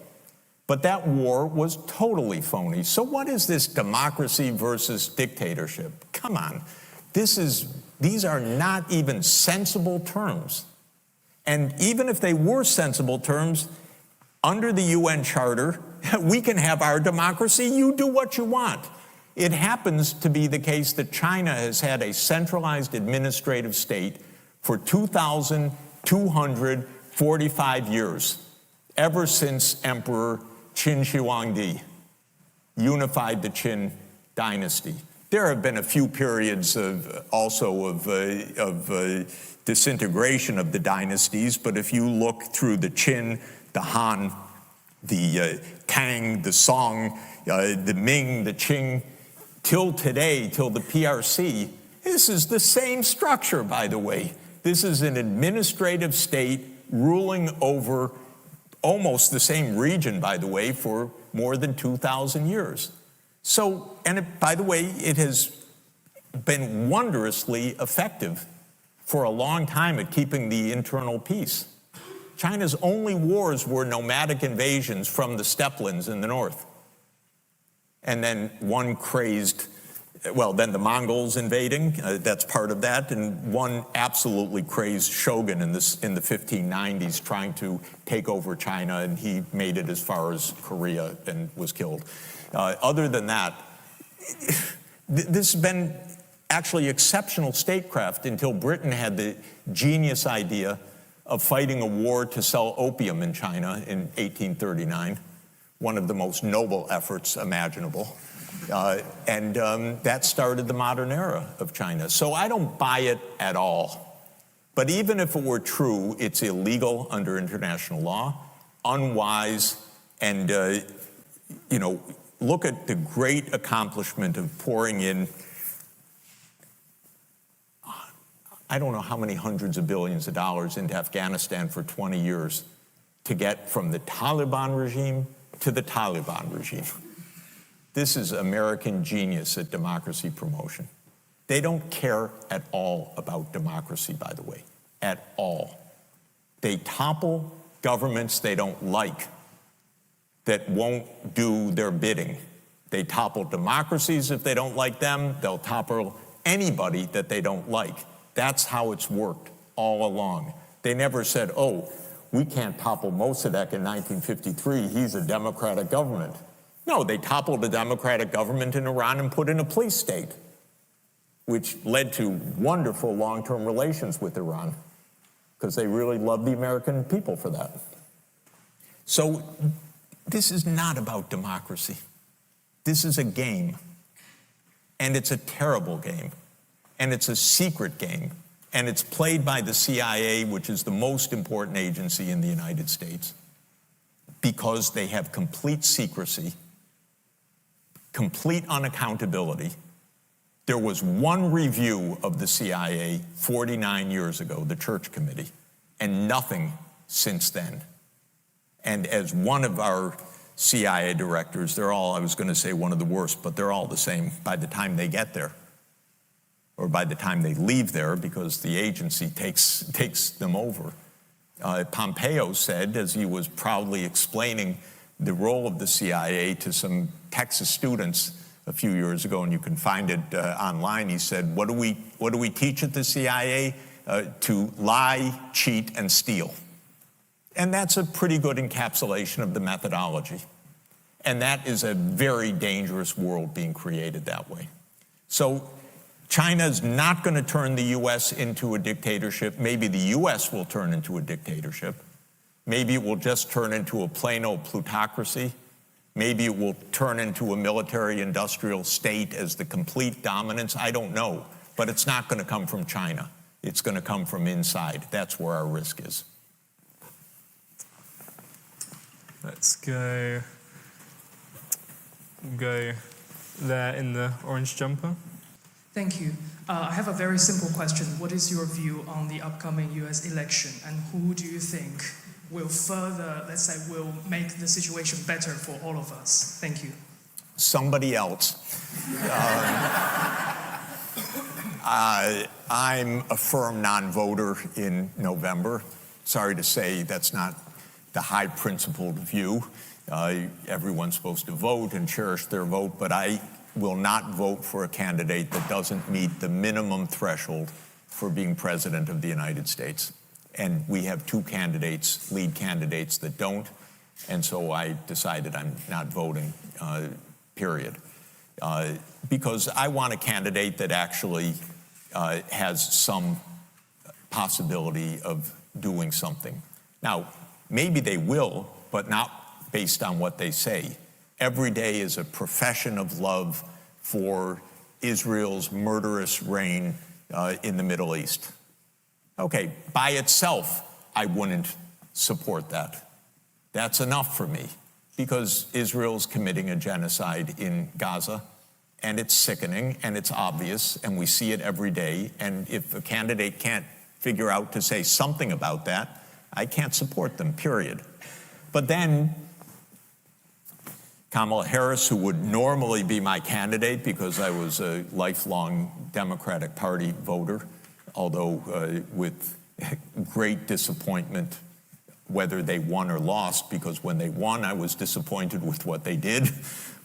But that war was totally phony. So what is this democracy versus dictatorship? Come on. These are not even sensible terms. And even if they were sensible terms, under the UN Charter, we can have our democracy. You do what you want. It happens to be the case that China has had a centralized administrative state for 2,245 years, ever since Emperor Qin Shi Huangdi unified the Qin dynasty. There have been a few periods of disintegration of the dynasties, but if you look through the Qin, the Han, the Tang, the Song, the Ming, the Qing, till today, till the PRC, this is the same structure, by the way. This is an administrative state ruling over almost the same region, by the way, for more than 2,000 years. So, by the way, it has been wondrously effective for a long time at keeping the internal peace. China's only wars were nomadic invasions from the steppelands in the north. And then one crazed well, then the Mongols invading, that's part of that, and one absolutely crazed shogun in the 1590s trying to take over China, and he made it as far as Korea and was killed. Other than that, this has been actually exceptional statecraft until Britain had the genius idea of fighting a war to sell opium in China in 1839, one of the most noble efforts imaginable. And that started the modern era of China. So I don't buy it at all. But even if it were true, it's illegal under international law, unwise, and, look at the great accomplishment of pouring in, I don't know how many hundreds of billions of dollars into Afghanistan for 20 years to get from the Taliban regime to the Taliban regime. This is American genius at democracy promotion. They don't care at all about democracy, by the way, at all. They topple governments they don't like that won't do their bidding. They topple democracies if they don't like them. They'll topple anybody that they don't like. That's how it's worked all along. They never said, oh, we can't topple Mossadegh in 1953. He's a democratic government. No, they toppled a democratic government in Iran and put in a police state, which led to wonderful long-term relations with Iran, because they really love the American people for that. So this is not about democracy. This is a game, and it's a terrible game, and it's a secret game, and it's played by the CIA, which is the most important agency in the United States, because they have complete secrecy, complete unaccountability. There was one review of the CIA 49 years ago, the Church Committee, and nothing since then. And as one of our CIA directors, they're all, I was going to say one of the worst, but they're all the same by the time they get there, or by the time they leave there, because the agency takes them over. Pompeo said, as he was proudly explaining the role of the CIA to some Texas students a few years ago, and you can find it online, he said, what do we teach at the CIA? To lie, cheat, and steal. And that's a pretty good encapsulation of the methodology. And that is a very dangerous world being created that way. So China's not going to turn the U.S. into a dictatorship. Maybe the U.S. will turn into a dictatorship. Maybe it will just turn into a plain old plutocracy. Maybe it will turn into a military-industrial state as the complete dominance. I don't know. But it's not going to come from China. It's going to come from inside. That's where our risk is. Let's go there in the orange jumper. Thank you. I have a very simple question. What is your view on the upcoming US election, and who do you think will further, let's say, will make the situation better for all of us? Thank you. Somebody else. I'm a firm non-voter in November. Sorry to say that's not the high-principled view. Everyone's supposed to vote and cherish their vote, but I will not vote for a candidate that doesn't meet the minimum threshold for being president of the United States. And we have two candidates, lead candidates, that don't, and so I decided I'm not voting, period. Because I want a candidate that actually has some possibility of doing something. Now, maybe they will, but not based on what they say. Every day is a profession of love for Israel's murderous reign in the Middle East. Okay, by itself, I wouldn't support that. That's enough for me, because Israel's committing a genocide in Gaza, and it's sickening, and it's obvious, and we see it every day, and if a candidate can't figure out to say something about that, I can't support them, period. But then Kamala Harris, who would normally be my candidate because I was a lifelong Democratic Party voter, although with great disappointment whether they won or lost, because when they won, I was disappointed with what they did.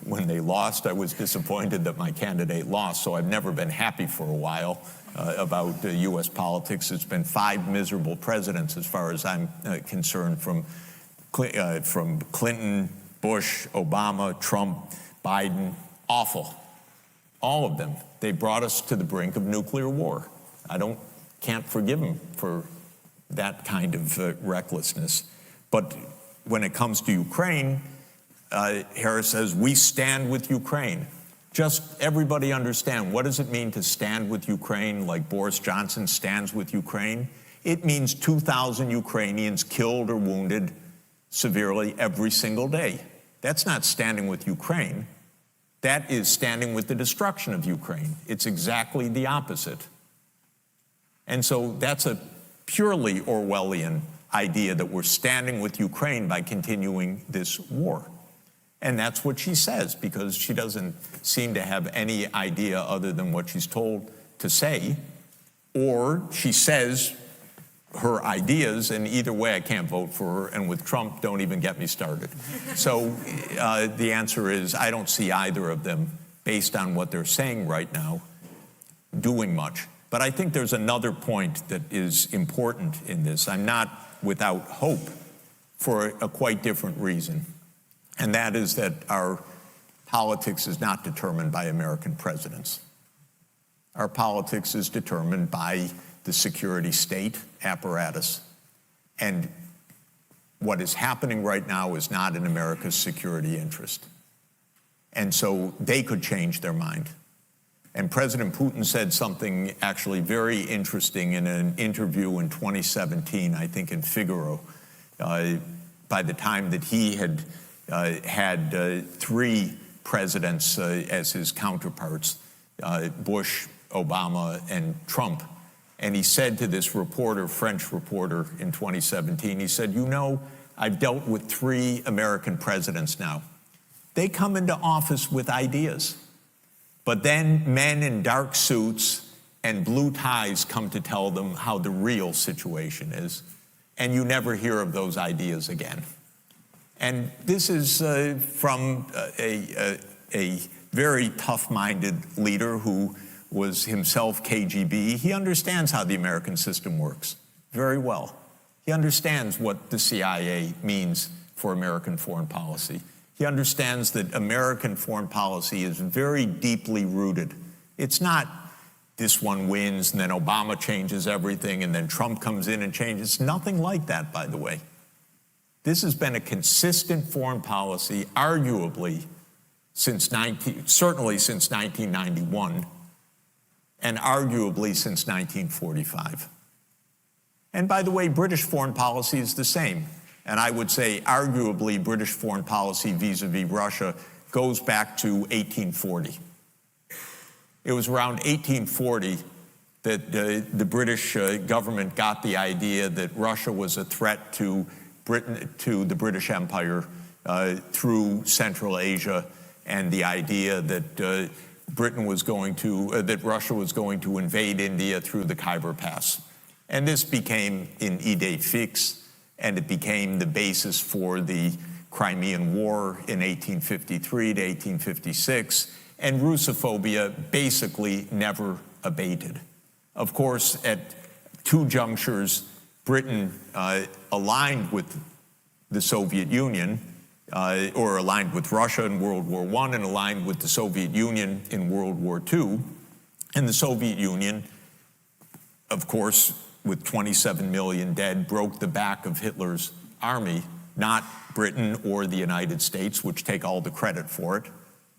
When they lost, I was disappointed that my candidate lost. So I've never been happy for a while about U.S. politics. It's been 5 miserable presidents, as far as I'm concerned, from Clinton, Bush, Obama, Trump, Biden. Awful. All of them. They brought us to the brink of nuclear war. Can't forgive them for that kind of recklessness. But when it comes to Ukraine, Harris says, we stand with Ukraine. Just everybody understand, what does it mean to stand with Ukraine like Boris Johnson stands with Ukraine? It means 2,000 Ukrainians killed or wounded severely every single day. That's not standing with Ukraine. That is standing with the destruction of Ukraine. It's exactly the opposite. And so that's a purely Orwellian idea that we're standing with Ukraine by continuing this war. And that's what she says, because she doesn't seem to have any idea other than what she's told to say, or she says her ideas, and either way I can't vote for her, and with Trump, don't even get me started. So the answer is I don't see either of them, based on what they're saying right now, doing much. But I think there's another point that is important in this. I'm not without hope for a quite different reason, and that is that our politics is not determined by American presidents. Our politics is determined by the security state apparatus, and what is happening right now is not in America's security interest. And so they could change their mind. And President Putin said something actually very interesting in an interview in 2017, I think in Figaro, by the time that he had had 3 presidents as his counterparts, Bush, Obama, and Trump. And he said to this reporter, French reporter in 2017, he said, you know, I've dealt with 3 American presidents now. They come into office with ideas. But then men in dark suits and blue ties come to tell them how the real situation is, and you never hear of those ideas again. And this is from a very tough-minded leader who was himself KGB. He understands how the American system works very well. He understands what the CIA means for American foreign policy. He understands that American foreign policy is very deeply rooted. It's not this one wins and then Obama changes everything and then Trump comes in and changes. It's nothing like that, by the way. This has been a consistent foreign policy, arguably, certainly since 1991, and arguably since 1945. And by the way, British foreign policy is the same. And I would say, arguably, British foreign policy vis-a-vis Russia goes back to 1840. It was around 1840 that the British government got the idea that Russia was a threat to Britain, to the British Empire through Central Asia, and the idea that that Russia was going to invade India through the Khyber Pass. And this became an idée fixe, and it became the basis for the Crimean War in 1853 to 1856, and Russophobia basically never abated. Of course, at 2 junctures, Britain aligned with the Soviet Union, or aligned with Russia in World War I, and aligned with the Soviet Union in World War II. And the Soviet Union, of course, with 27 million dead, broke the back of Hitler's army, not Britain or the United States, which take all the credit for it.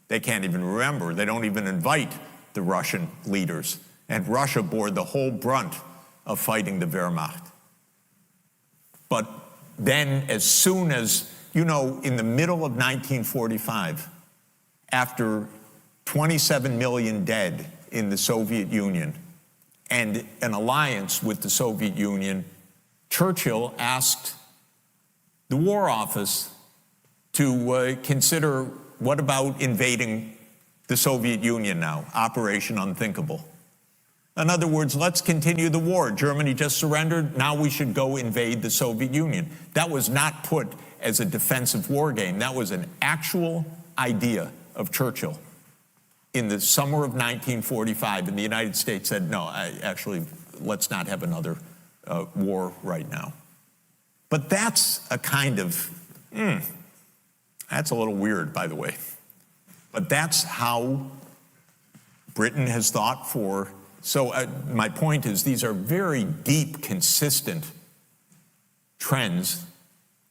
They can't even remember. They don't even invite the Russian leaders. And Russia bore the whole brunt of fighting the Wehrmacht. But then, as soon as, you know, in the middle of 1945, after 27 million dead in the Soviet Union, and an alliance with the Soviet Union, Churchill asked the War Office to consider, what about invading the Soviet Union now, Operation Unthinkable? In other words, let's continue the war. Germany just surrendered. Now we should go invade the Soviet Union. That was not put as a defensive war game. That was an actual idea of Churchill. In the summer of 1945, and the United States said, no, actually, let's not have another war right now. But that's a kind of, that's a little weird, by the way. But that's how Britain has thought for, so my point is these are very deep, consistent trends,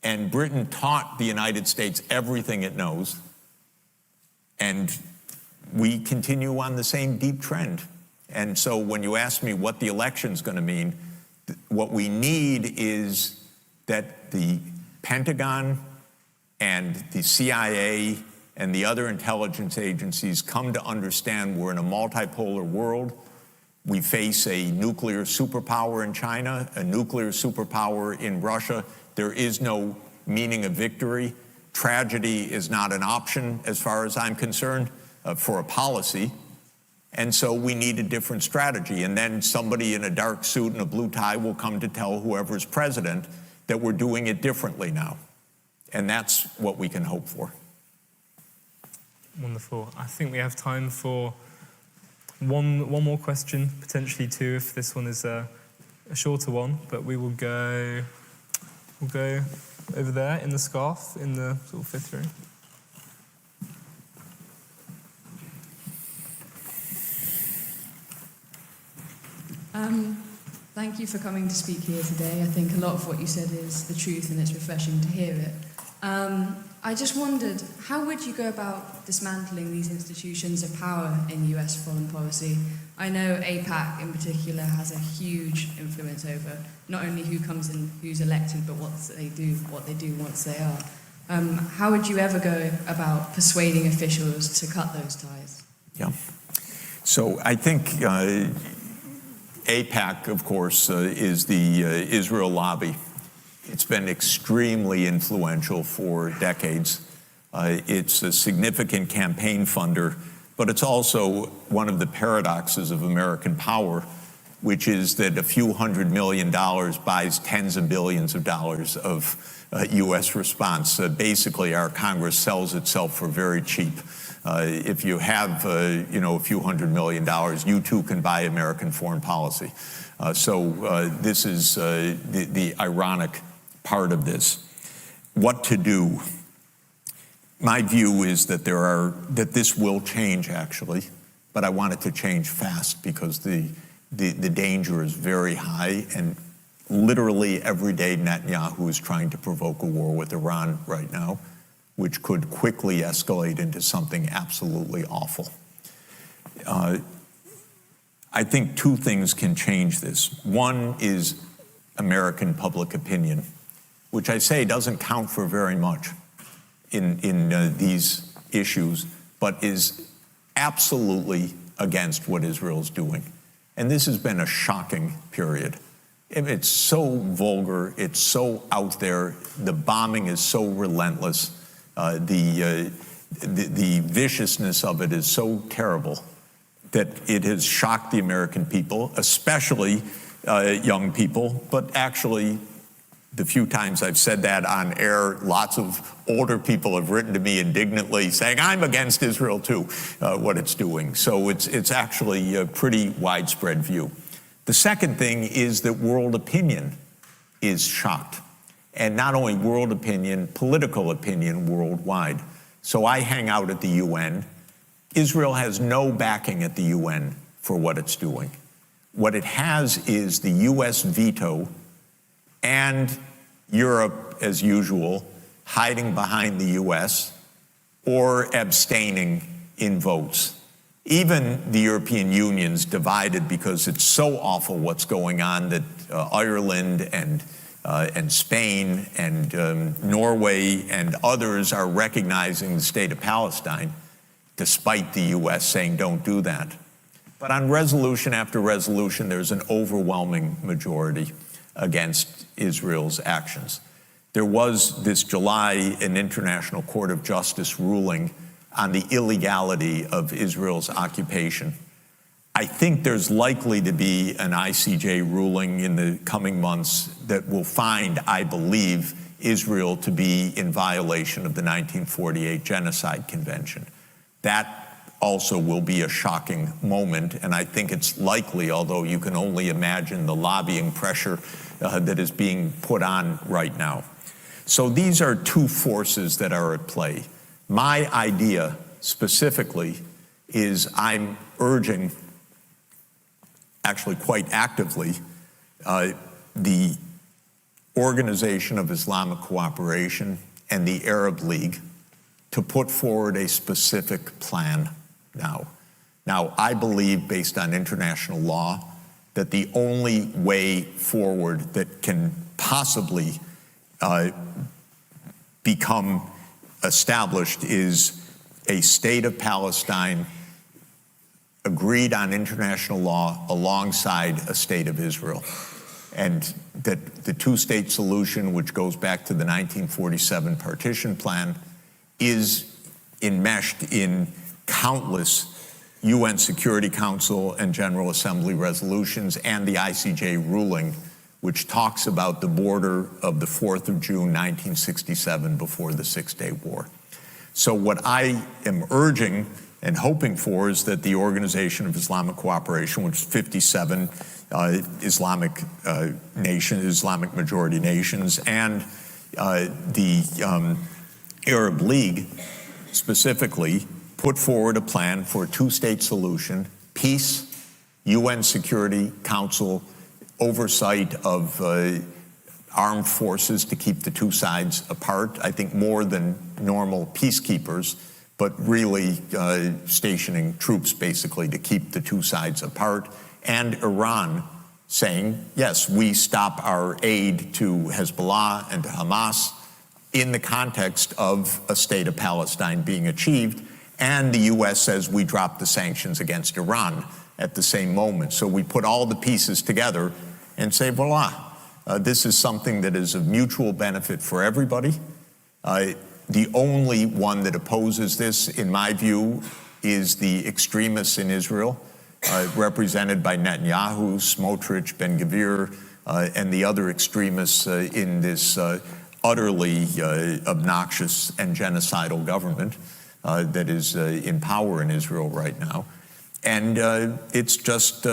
and Britain taught the United States everything it knows, and we continue on the same deep trend. And so when you ask me what the election's going to mean, what we need is that the Pentagon and the CIA and the other intelligence agencies come to understand we're in a multipolar world. We face a nuclear superpower in China, a nuclear superpower in Russia. There is no meaning of victory. Tragedy is not an option, as far as I'm concerned, for a policy. And so we need a different strategy. And then somebody in a dark suit and a blue tie will come to tell whoever's president that we're doing it differently now. And that's what we can hope for. Wonderful. I think we have time for one more question, potentially two, if this one is a shorter one. But we will go over there in the scarf in the sort of fifth row. Thank you for coming to speak here today. I think a lot of what you said is the truth, and it's refreshing to hear it. I just wondered, how would you go about dismantling these institutions of power in US foreign policy? I know APAC in particular has a huge influence over not only who comes in, who's elected, but what they do once they are. How would you ever go about persuading officials to cut those ties? Yeah. So I think APAC, of course, is the Israel lobby. It's been extremely influential for decades. It's a significant campaign funder, but it's also one of the paradoxes of American power, which is that a few $100 million buys tens of billions of dollars of U.S. response. Basically, our Congress sells itself for very cheap. If you have, a few $100 million, you too can buy American foreign policy. So this is the ironic part of this. What to do? My view is that this will change, actually, but I want it to change fast because the danger is very high, and literally every day Netanyahu is trying to provoke a war with Iran right now, which could quickly escalate into something absolutely awful. I think two things can change this. One is American public opinion, which I say doesn't count for very much in these issues, but is absolutely against what Israel's doing. And this has been a shocking period. It's so vulgar, it's so out there, the bombing is so relentless, the viciousness of it is so terrible that it has shocked the American people, especially young people, but actually the few times I've said that on air, lots of older people have written to me indignantly saying, I'm against Israel too, what it's doing. So it's actually a pretty widespread view. The second thing is that world opinion is shocked. And not only world opinion, political opinion worldwide. So I hang out at the UN. Israel has no backing at the UN for what it's doing. What it has is the US veto and Europe, as usual, hiding behind the US or abstaining in votes. Even the European Union's divided because it's so awful what's going on that Ireland and Spain and Norway and others are recognizing the state of Palestine, despite the US saying don't do that. But on resolution after resolution, there's an overwhelming majority against Israel's actions. There was this July an International Court of Justice ruling on the illegality of Israel's occupation. I think there's likely to be an ICJ ruling in the coming months that will find, I believe, Israel to be in violation of the 1948 Genocide Convention. That also will be a shocking moment, and I think it's likely, although you can only imagine the lobbying pressure that is being put on right now. So these are two forces that are at play. My idea specifically is I'm urging, actually quite actively, the Organization of Islamic Cooperation and the Arab League to put forward a specific plan now. Now, I believe, based on international law, that the only way forward that can possibly become established is a state of Palestine agreed on international law alongside a state of Israel. And that the two-state solution, which goes back to the 1947 partition plan, is enmeshed in countless UN Security Council and General Assembly resolutions and the ICJ ruling, which talks about the border of the 4th of June, 1967, before the Six-Day War. So what I am urging and hoping for is that the Organization of Islamic Cooperation, which is 57 Islamic majority nations, and the Arab League specifically, put forward a plan for a two-state solution, peace, UN Security Council oversight of armed forces to keep the two sides apart, I think more than normal peacekeepers, but really stationing troops basically to keep the two sides apart, and Iran saying, yes, we stop our aid to Hezbollah and to Hamas in the context of a state of Palestine being achieved, and the US says we drop the sanctions against Iran at the same moment. So we put all the pieces together and say, voila, this is something that is of mutual benefit for everybody. The only one that opposes this, in my view, is the extremists in Israel, represented by Netanyahu, Smotrich, Ben-Gvir, and the other extremists in this utterly obnoxious and genocidal government that is in power in Israel right now. And it's just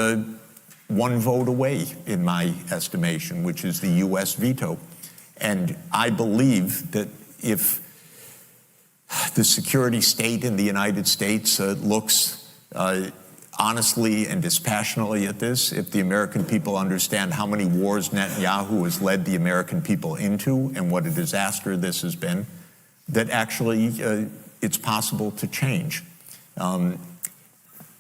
one vote away, in my estimation, which is the US veto. And I believe that if the security state in the United States looks honestly and dispassionately at this, if the American people understand how many wars Netanyahu has led the American people into and what a disaster this has been, that actually it's possible to change.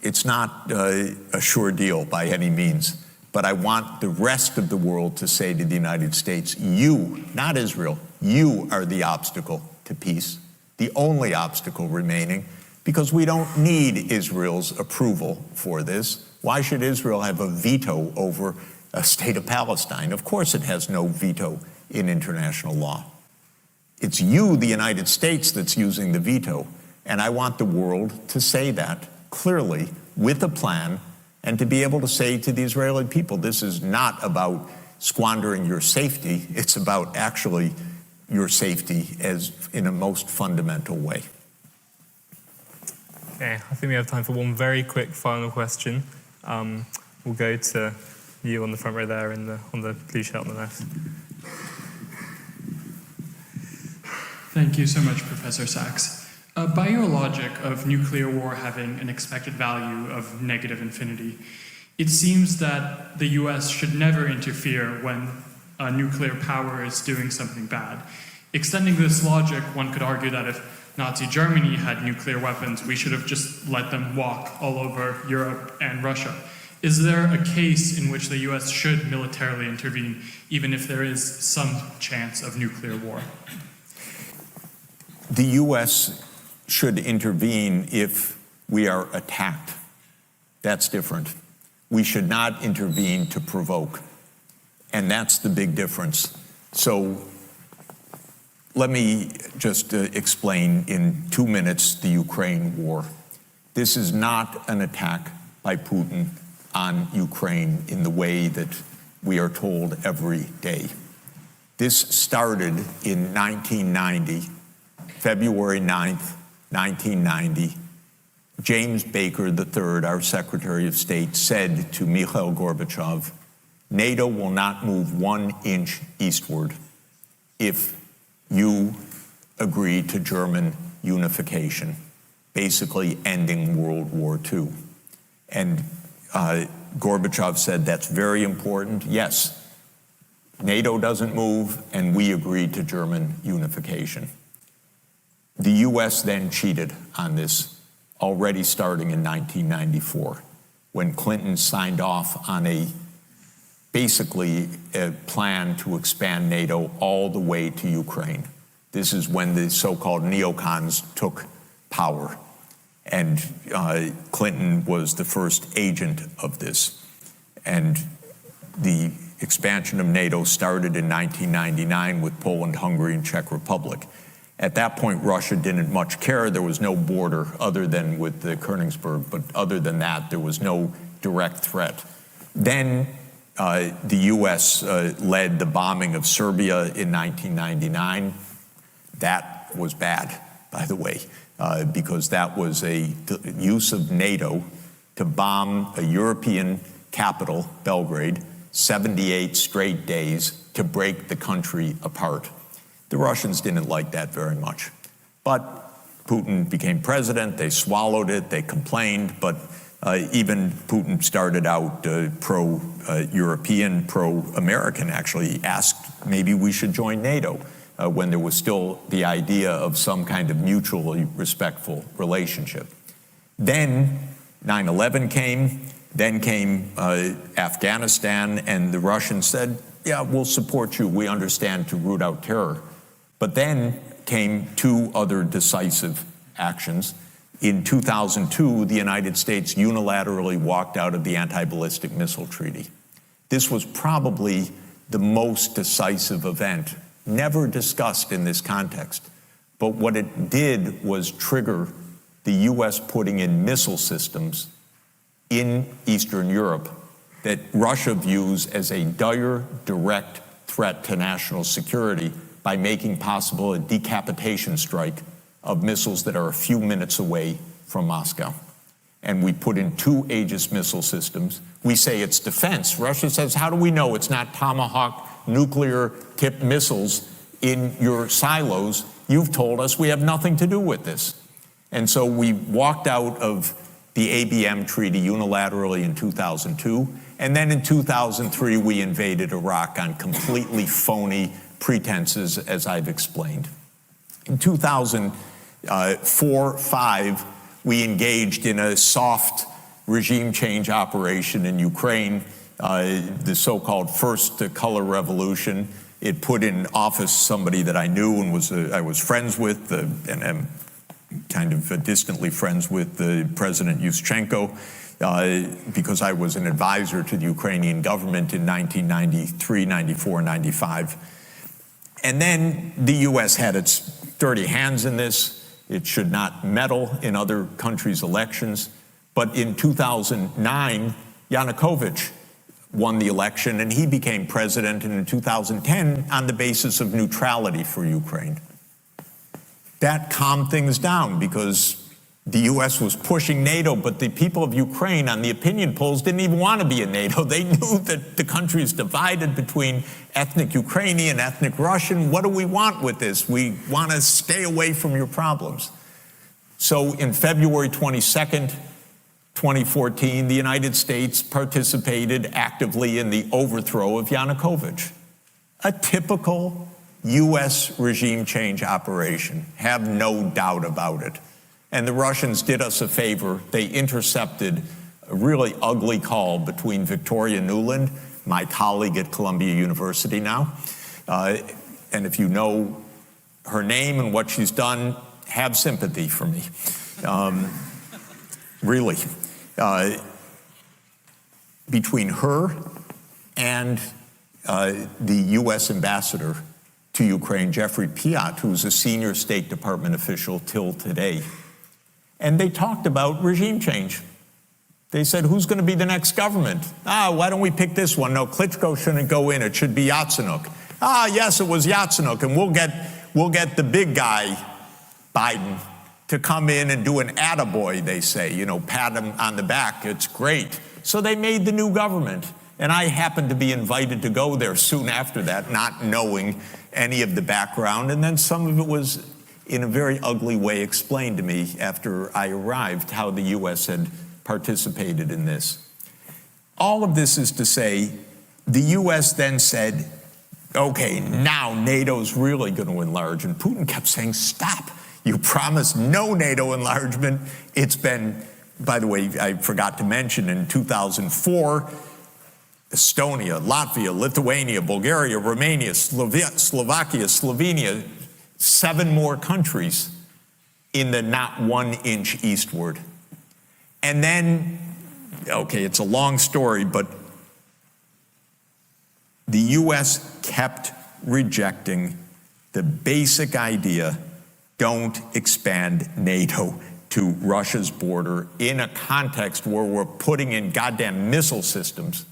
It's not a sure deal by any means, but I want the rest of the world to say to the United States, you, not Israel, you are the obstacle to peace, the only obstacle remaining, because we don't need Israel's approval for this. Why should Israel have a veto over a state of Palestine? Of course it has no veto in international law. It's you, the United States, that's using the veto, and I want the world to say that clearly with a plan, and to be able to say to the Israeli people, this is not about squandering your safety, it's about actually your safety as in a most fundamental way. Okay, I think we have time for one very quick final question. We'll go to you on the front row there on the blue shirt on the left. Thank you so much, Professor Sachs. By your logic of nuclear war having an expected value of negative infinity, it seems that the US should never interfere when a nuclear power is doing something bad. Extending this logic, one could argue that if Nazi Germany had nuclear weapons, we should have just let them walk all over Europe and Russia. Is there a case in which the US should militarily intervene, even if there is some chance of nuclear war? The US should intervene if we are attacked. That's different. We should not intervene to provoke. And that's the big difference. So let me just explain in 2 minutes the Ukraine war. This is not an attack by Putin on Ukraine in the way that we are told every day. This started in 1990, February 9th, 1990. James Baker III, our Secretary of State, said to Mikhail Gorbachev, NATO will not move 1 inch eastward if you agree to German unification, basically ending World War II. And Gorbachev said, that's very important. Yes, NATO doesn't move, and we agreed to German unification. The US then cheated on this, already starting in 1994, when Clinton signed off on basically a plan to expand NATO all the way to Ukraine. This is when the so-called neocons took power. And Clinton was the first agent of this. And the expansion of NATO started in 1999 with Poland, Hungary, and Czech Republic. At that point, Russia didn't much care. There was no border other than with the Königsberg, but other than that, there was no direct threat. Then the US led the bombing of Serbia in 1999. That was bad, by the way, because that was a use of NATO to bomb a European capital, Belgrade, 78 straight days to break the country apart. The Russians didn't like that very much. But Putin became president, they swallowed it, they complained, but even Putin started out pro-European, pro-American, actually asked maybe we should join NATO when there was still the idea of some kind of mutually respectful relationship. Then 9/11 came, then came Afghanistan, and the Russians said, yeah, we'll support you, we understand, to root out terror. But then came 2 other decisive actions. In 2002, the United States unilaterally walked out of the anti-ballistic missile treaty. This was probably the most decisive event, never discussed in this context. But what it did was trigger the US putting in missile systems in Eastern Europe that Russia views as a dire, direct threat to national security by making possible a decapitation strike of missiles that are a few minutes away from Moscow. And we put in 2 Aegis missile systems. We say it's defense. Russia says, how do we know it's not Tomahawk nuclear-tipped missiles in your silos? You've told us we have nothing to do with this. And so we walked out of the ABM treaty unilaterally in 2002, and then in 2003 we invaded Iraq on completely phony pretenses, as I've explained. In 2004-05, we engaged in a soft regime change operation in Ukraine, the so-called First Color Revolution. It put in office somebody that I knew and I was friends with, and am kind of distantly friends with President Yushchenko, because I was an advisor to the Ukrainian government in 1993, 94, 95. And then the US had its dirty hands in this. It should not meddle in other countries' elections. But in 2009, Yanukovych won the election and he became president, and in 2010 on the basis of neutrality for Ukraine. That calmed things down because the US was pushing NATO, but the people of Ukraine on the opinion polls didn't even want to be in NATO. They knew that the country is divided between ethnic Ukrainian, ethnic Russian. What do we want with this? We want to stay away from your problems. So in February 22nd, 2014, the United States participated actively in the overthrow of Yanukovych. A typical US regime change operation, have no doubt about it. And the Russians did us a favor. They intercepted a really ugly call between Victoria Nuland, my colleague at Columbia University now, and if you know her name and what she's done, have sympathy for me. Really. Between her and the US ambassador to Ukraine, Jeffrey Piat, who's a senior State Department official till today. And they talked about regime change. They said, who's going to be the next government? Why don't we pick this one? No, Klitschko shouldn't go in. It should be Yatsenyuk. Yes, it was Yatsenyuk, and we'll get the big guy, Biden, to come in and do an attaboy, they say, pat him on the back. It's great. So they made the new government, and I happened to be invited to go there soon after that, not knowing any of the background, and then some of it was in a very ugly way explained to me after I arrived, how the U.S. had participated in this. All of this is to say, the U.S. then said, okay, now NATO's really going to enlarge. And Putin kept saying, stop. You promised no NATO enlargement. It's been, by the way, I forgot to mention, in 2004, Estonia, Latvia, Lithuania, Bulgaria, Romania, Slovakia, Slovenia, 7 more countries in the not 1 inch eastward. And then, okay, it's a long story, but the U.S. kept rejecting the basic idea, don't expand NATO to Russia's border in a context where we're putting in goddamn missile systems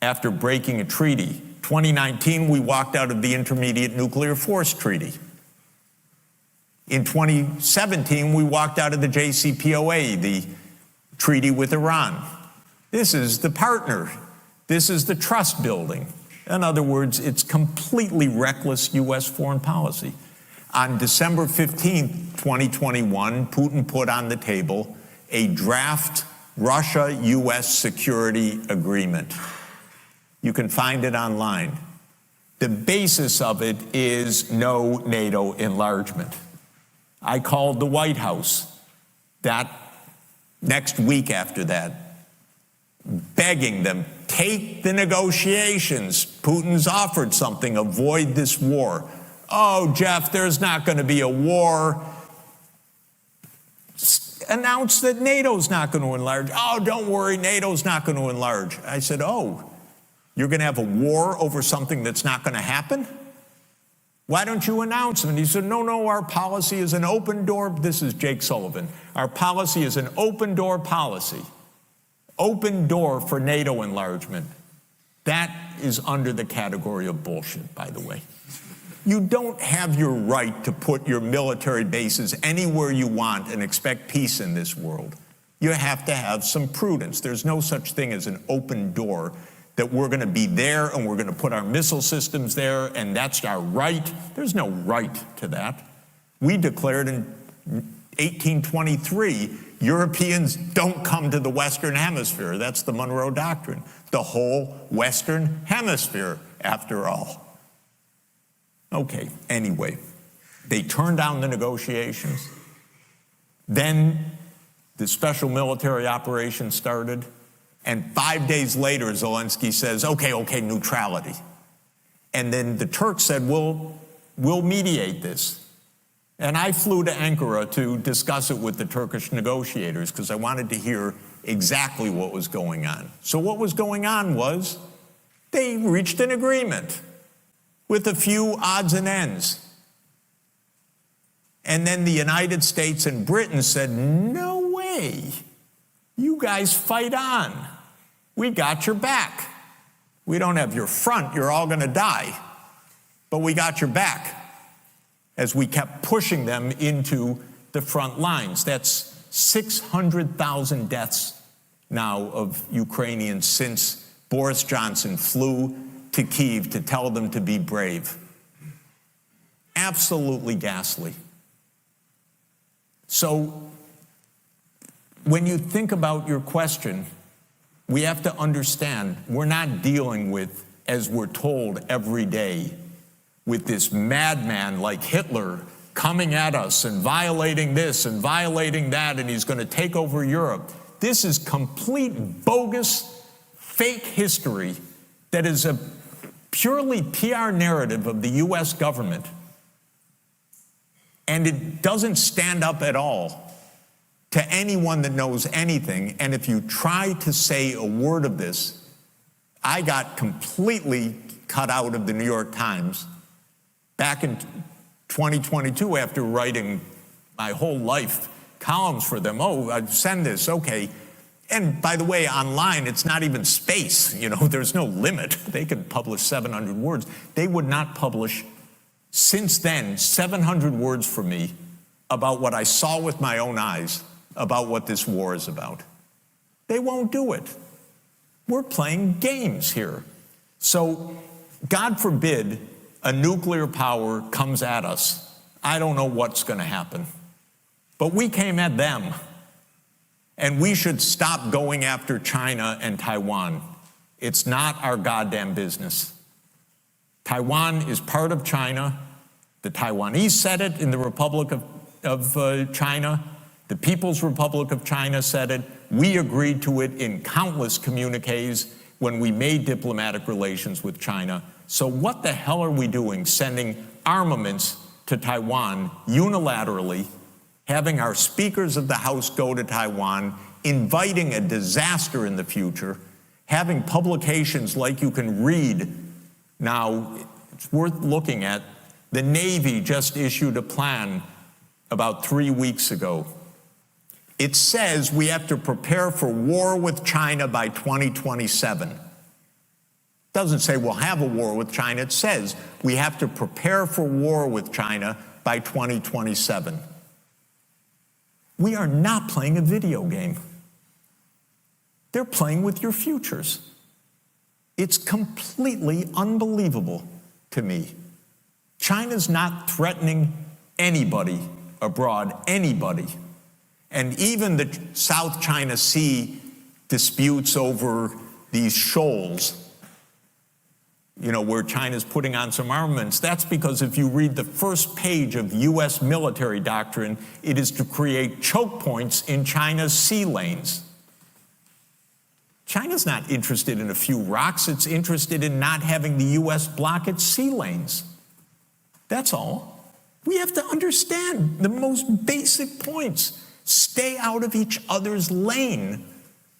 after breaking a treaty. 2019, we walked out of the Intermediate Nuclear Force Treaty. In 2017, we walked out of the JCPOA, the treaty with Iran. This is the partner. This is the trust building. In other words, it's completely reckless U.S. foreign policy. On December 15, 2021, Putin put on the table a draft Russia-U.S. security agreement. You can find it online. The basis of it is no NATO enlargement. I called the White House that next week after that, begging them, take the negotiations. Putin's offered something, avoid this war. Oh, Jeff, there's not going to be a war. Announce that NATO's not going to enlarge. Oh, don't worry, NATO's not going to enlarge. I said, oh, you're going to have a war over something that's not going to happen? Why don't you announce it? And he said, no, our policy is an open door. This is Jake Sullivan. Our policy is an open door policy. Open door for NATO enlargement. That is under the category of bullshit, by the way. You don't have your right to put your military bases anywhere you want and expect peace in this world. You have to have some prudence. There's no such thing as an open door that we're going to be there and we're going to put our missile systems there and that's our right. There's no right to that. We declared in 1823, Europeans don't come to the Western Hemisphere. That's the Monroe Doctrine. The whole Western Hemisphere, after all. Okay, anyway, they turned down the negotiations. Then the special military operation started. And 5 days later, Zelensky says, okay, neutrality. And then the Turks said, we'll mediate this. And I flew to Ankara to discuss it with the Turkish negotiators because I wanted to hear exactly what was going on. So what was going on was they reached an agreement with a few odds and ends. And then the United States and Britain said, no way. You guys fight on. We got your back. We don't have your front. You're all going to die. But we got your back as we kept pushing them into the front lines. That's 600,000 deaths now of Ukrainians since Boris Johnson flew to Kyiv to tell them to be brave. Absolutely ghastly. So when you think about your question, we have to understand we're not dealing with, as we're told every day, with this madman like Hitler coming at us and violating this and violating that, and he's going to take over Europe. This is complete bogus, fake history that is a purely PR narrative of the U.S. government. And it doesn't stand up at all to anyone that knows anything. And if you try to say a word of this, I got completely cut out of the New York Times back in 2022 after writing my whole life columns for them. Oh, I'd send this, okay. And by the way, online, it's not even space. You know, there's no limit. They could publish 700 words. They would not publish, since then, 700 words for me about what I saw with my own eyes about what this war is about. They won't do it. We're playing games here. So, God forbid a nuclear power comes at us. I don't know what's going to happen. But we came at them. And we should stop going after China and Taiwan. It's not our goddamn business. Taiwan is part of China. The Taiwanese said it in the Republic of China. The People's Republic of China said it. We agreed to it in countless communiques when we made diplomatic relations with China. So what the hell are we doing sending armaments to Taiwan unilaterally, having our speakers of the House go to Taiwan, inviting a disaster in the future, having publications like you can read now, it's worth looking at. The Navy just issued a plan about 3 weeks ago. It says we have to prepare for war with China by 2027. It doesn't say we'll have a war with China. It says we have to prepare for war with China by 2027. We are not playing a video game. They're playing with your futures. It's completely unbelievable to me. China's not threatening anybody abroad, anybody. And even the South China Sea disputes over these shoals, you know, where China's putting on some armaments, that's because if you read the first page of U.S. military doctrine, it is to create choke points in China's sea lanes. China's not interested in a few rocks, it's interested in not having the U.S. block its sea lanes. That's all. We have to understand the most basic points. Stay out of each other's lane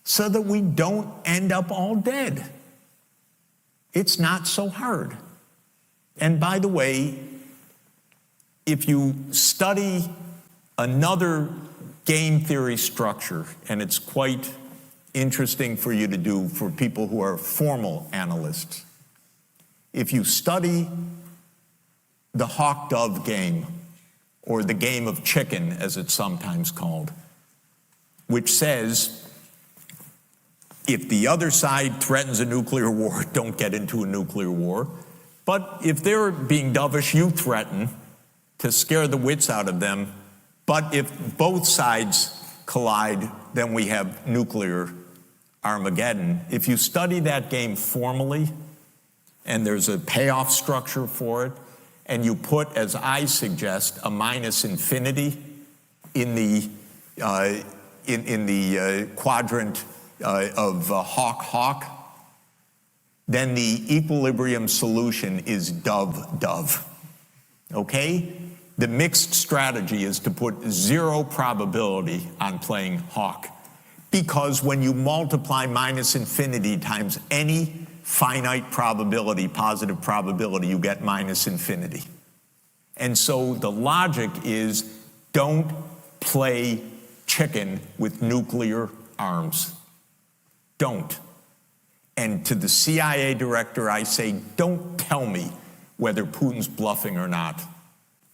so that we don't end up all dead. It's not so hard. And by the way, if you study another game theory structure, and it's quite interesting for you to do for people who are formal analysts, if you study the hawk-dove game, or the game of chicken, as it's sometimes called, which says, if the other side threatens a nuclear war, don't get into a nuclear war. But if they're being dovish, you threaten to scare the wits out of them. But if both sides collide, then we have nuclear Armageddon. If you study that game formally, and there's a payoff structure for it, and you put, as I suggest, a minus infinity in the quadrant of hawk-hawk, then the equilibrium solution is dove-dove, okay? The mixed strategy is to put 0 probability on playing hawk, because when you multiply minus infinity times any finite probability, positive probability, you get minus infinity. And so the logic is, don't play chicken with nuclear arms. Don't. And to the CIA director, I say, don't tell me whether Putin's bluffing or not.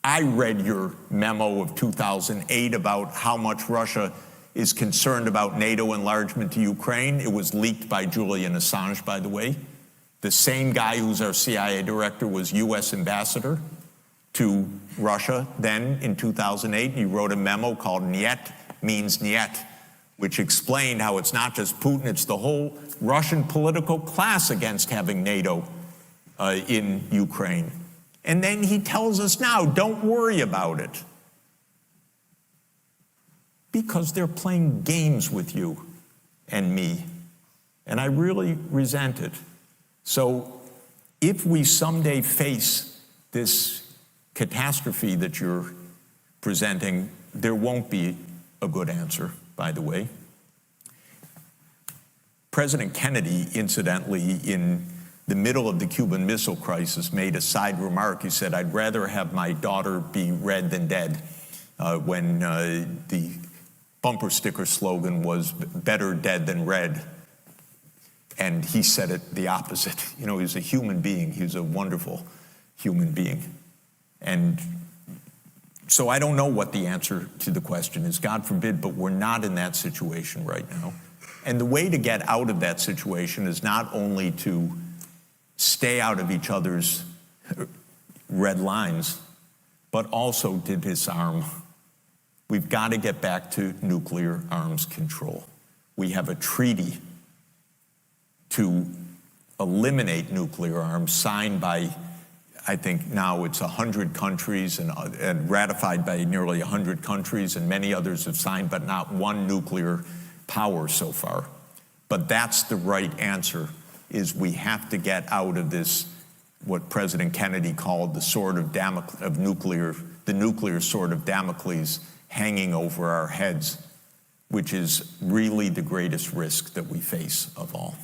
I read your memo of 2008 about how much Russia is concerned about NATO enlargement to Ukraine. It was leaked by Julian Assange, by the way. The same guy who's our CIA director was U.S. ambassador to Russia then in 2008. He wrote a memo called Niet Means Niet, which explained how it's not just Putin, it's the whole Russian political class against having NATO in Ukraine. And then he tells us now, don't worry about it. Because they're playing games with you and me. And I really resent it. So if we someday face this catastrophe that you're presenting, there won't be a good answer, by the way. President Kennedy, incidentally, in the middle of the Cuban Missile Crisis, made a side remark. He said, I'd rather have my daughter be red than dead, when the bumper sticker slogan was better dead than red. And he said it the opposite. You know, he's a human being. He's a wonderful human being. And so I don't know what the answer to the question is. God forbid, but we're not in that situation right now. And the way to get out of that situation is not only to stay out of each other's red lines, but also to disarm. We've got to get back to nuclear arms control. We have a treaty to eliminate nuclear arms signed by, I think now it's 100 countries and ratified by nearly 100 countries, and many others have signed, but not one nuclear power so far. But that's the right answer, is we have to get out of this, what President Kennedy called the sword of the nuclear sword of Damocles hanging over our heads, which is really the greatest risk that we face of all.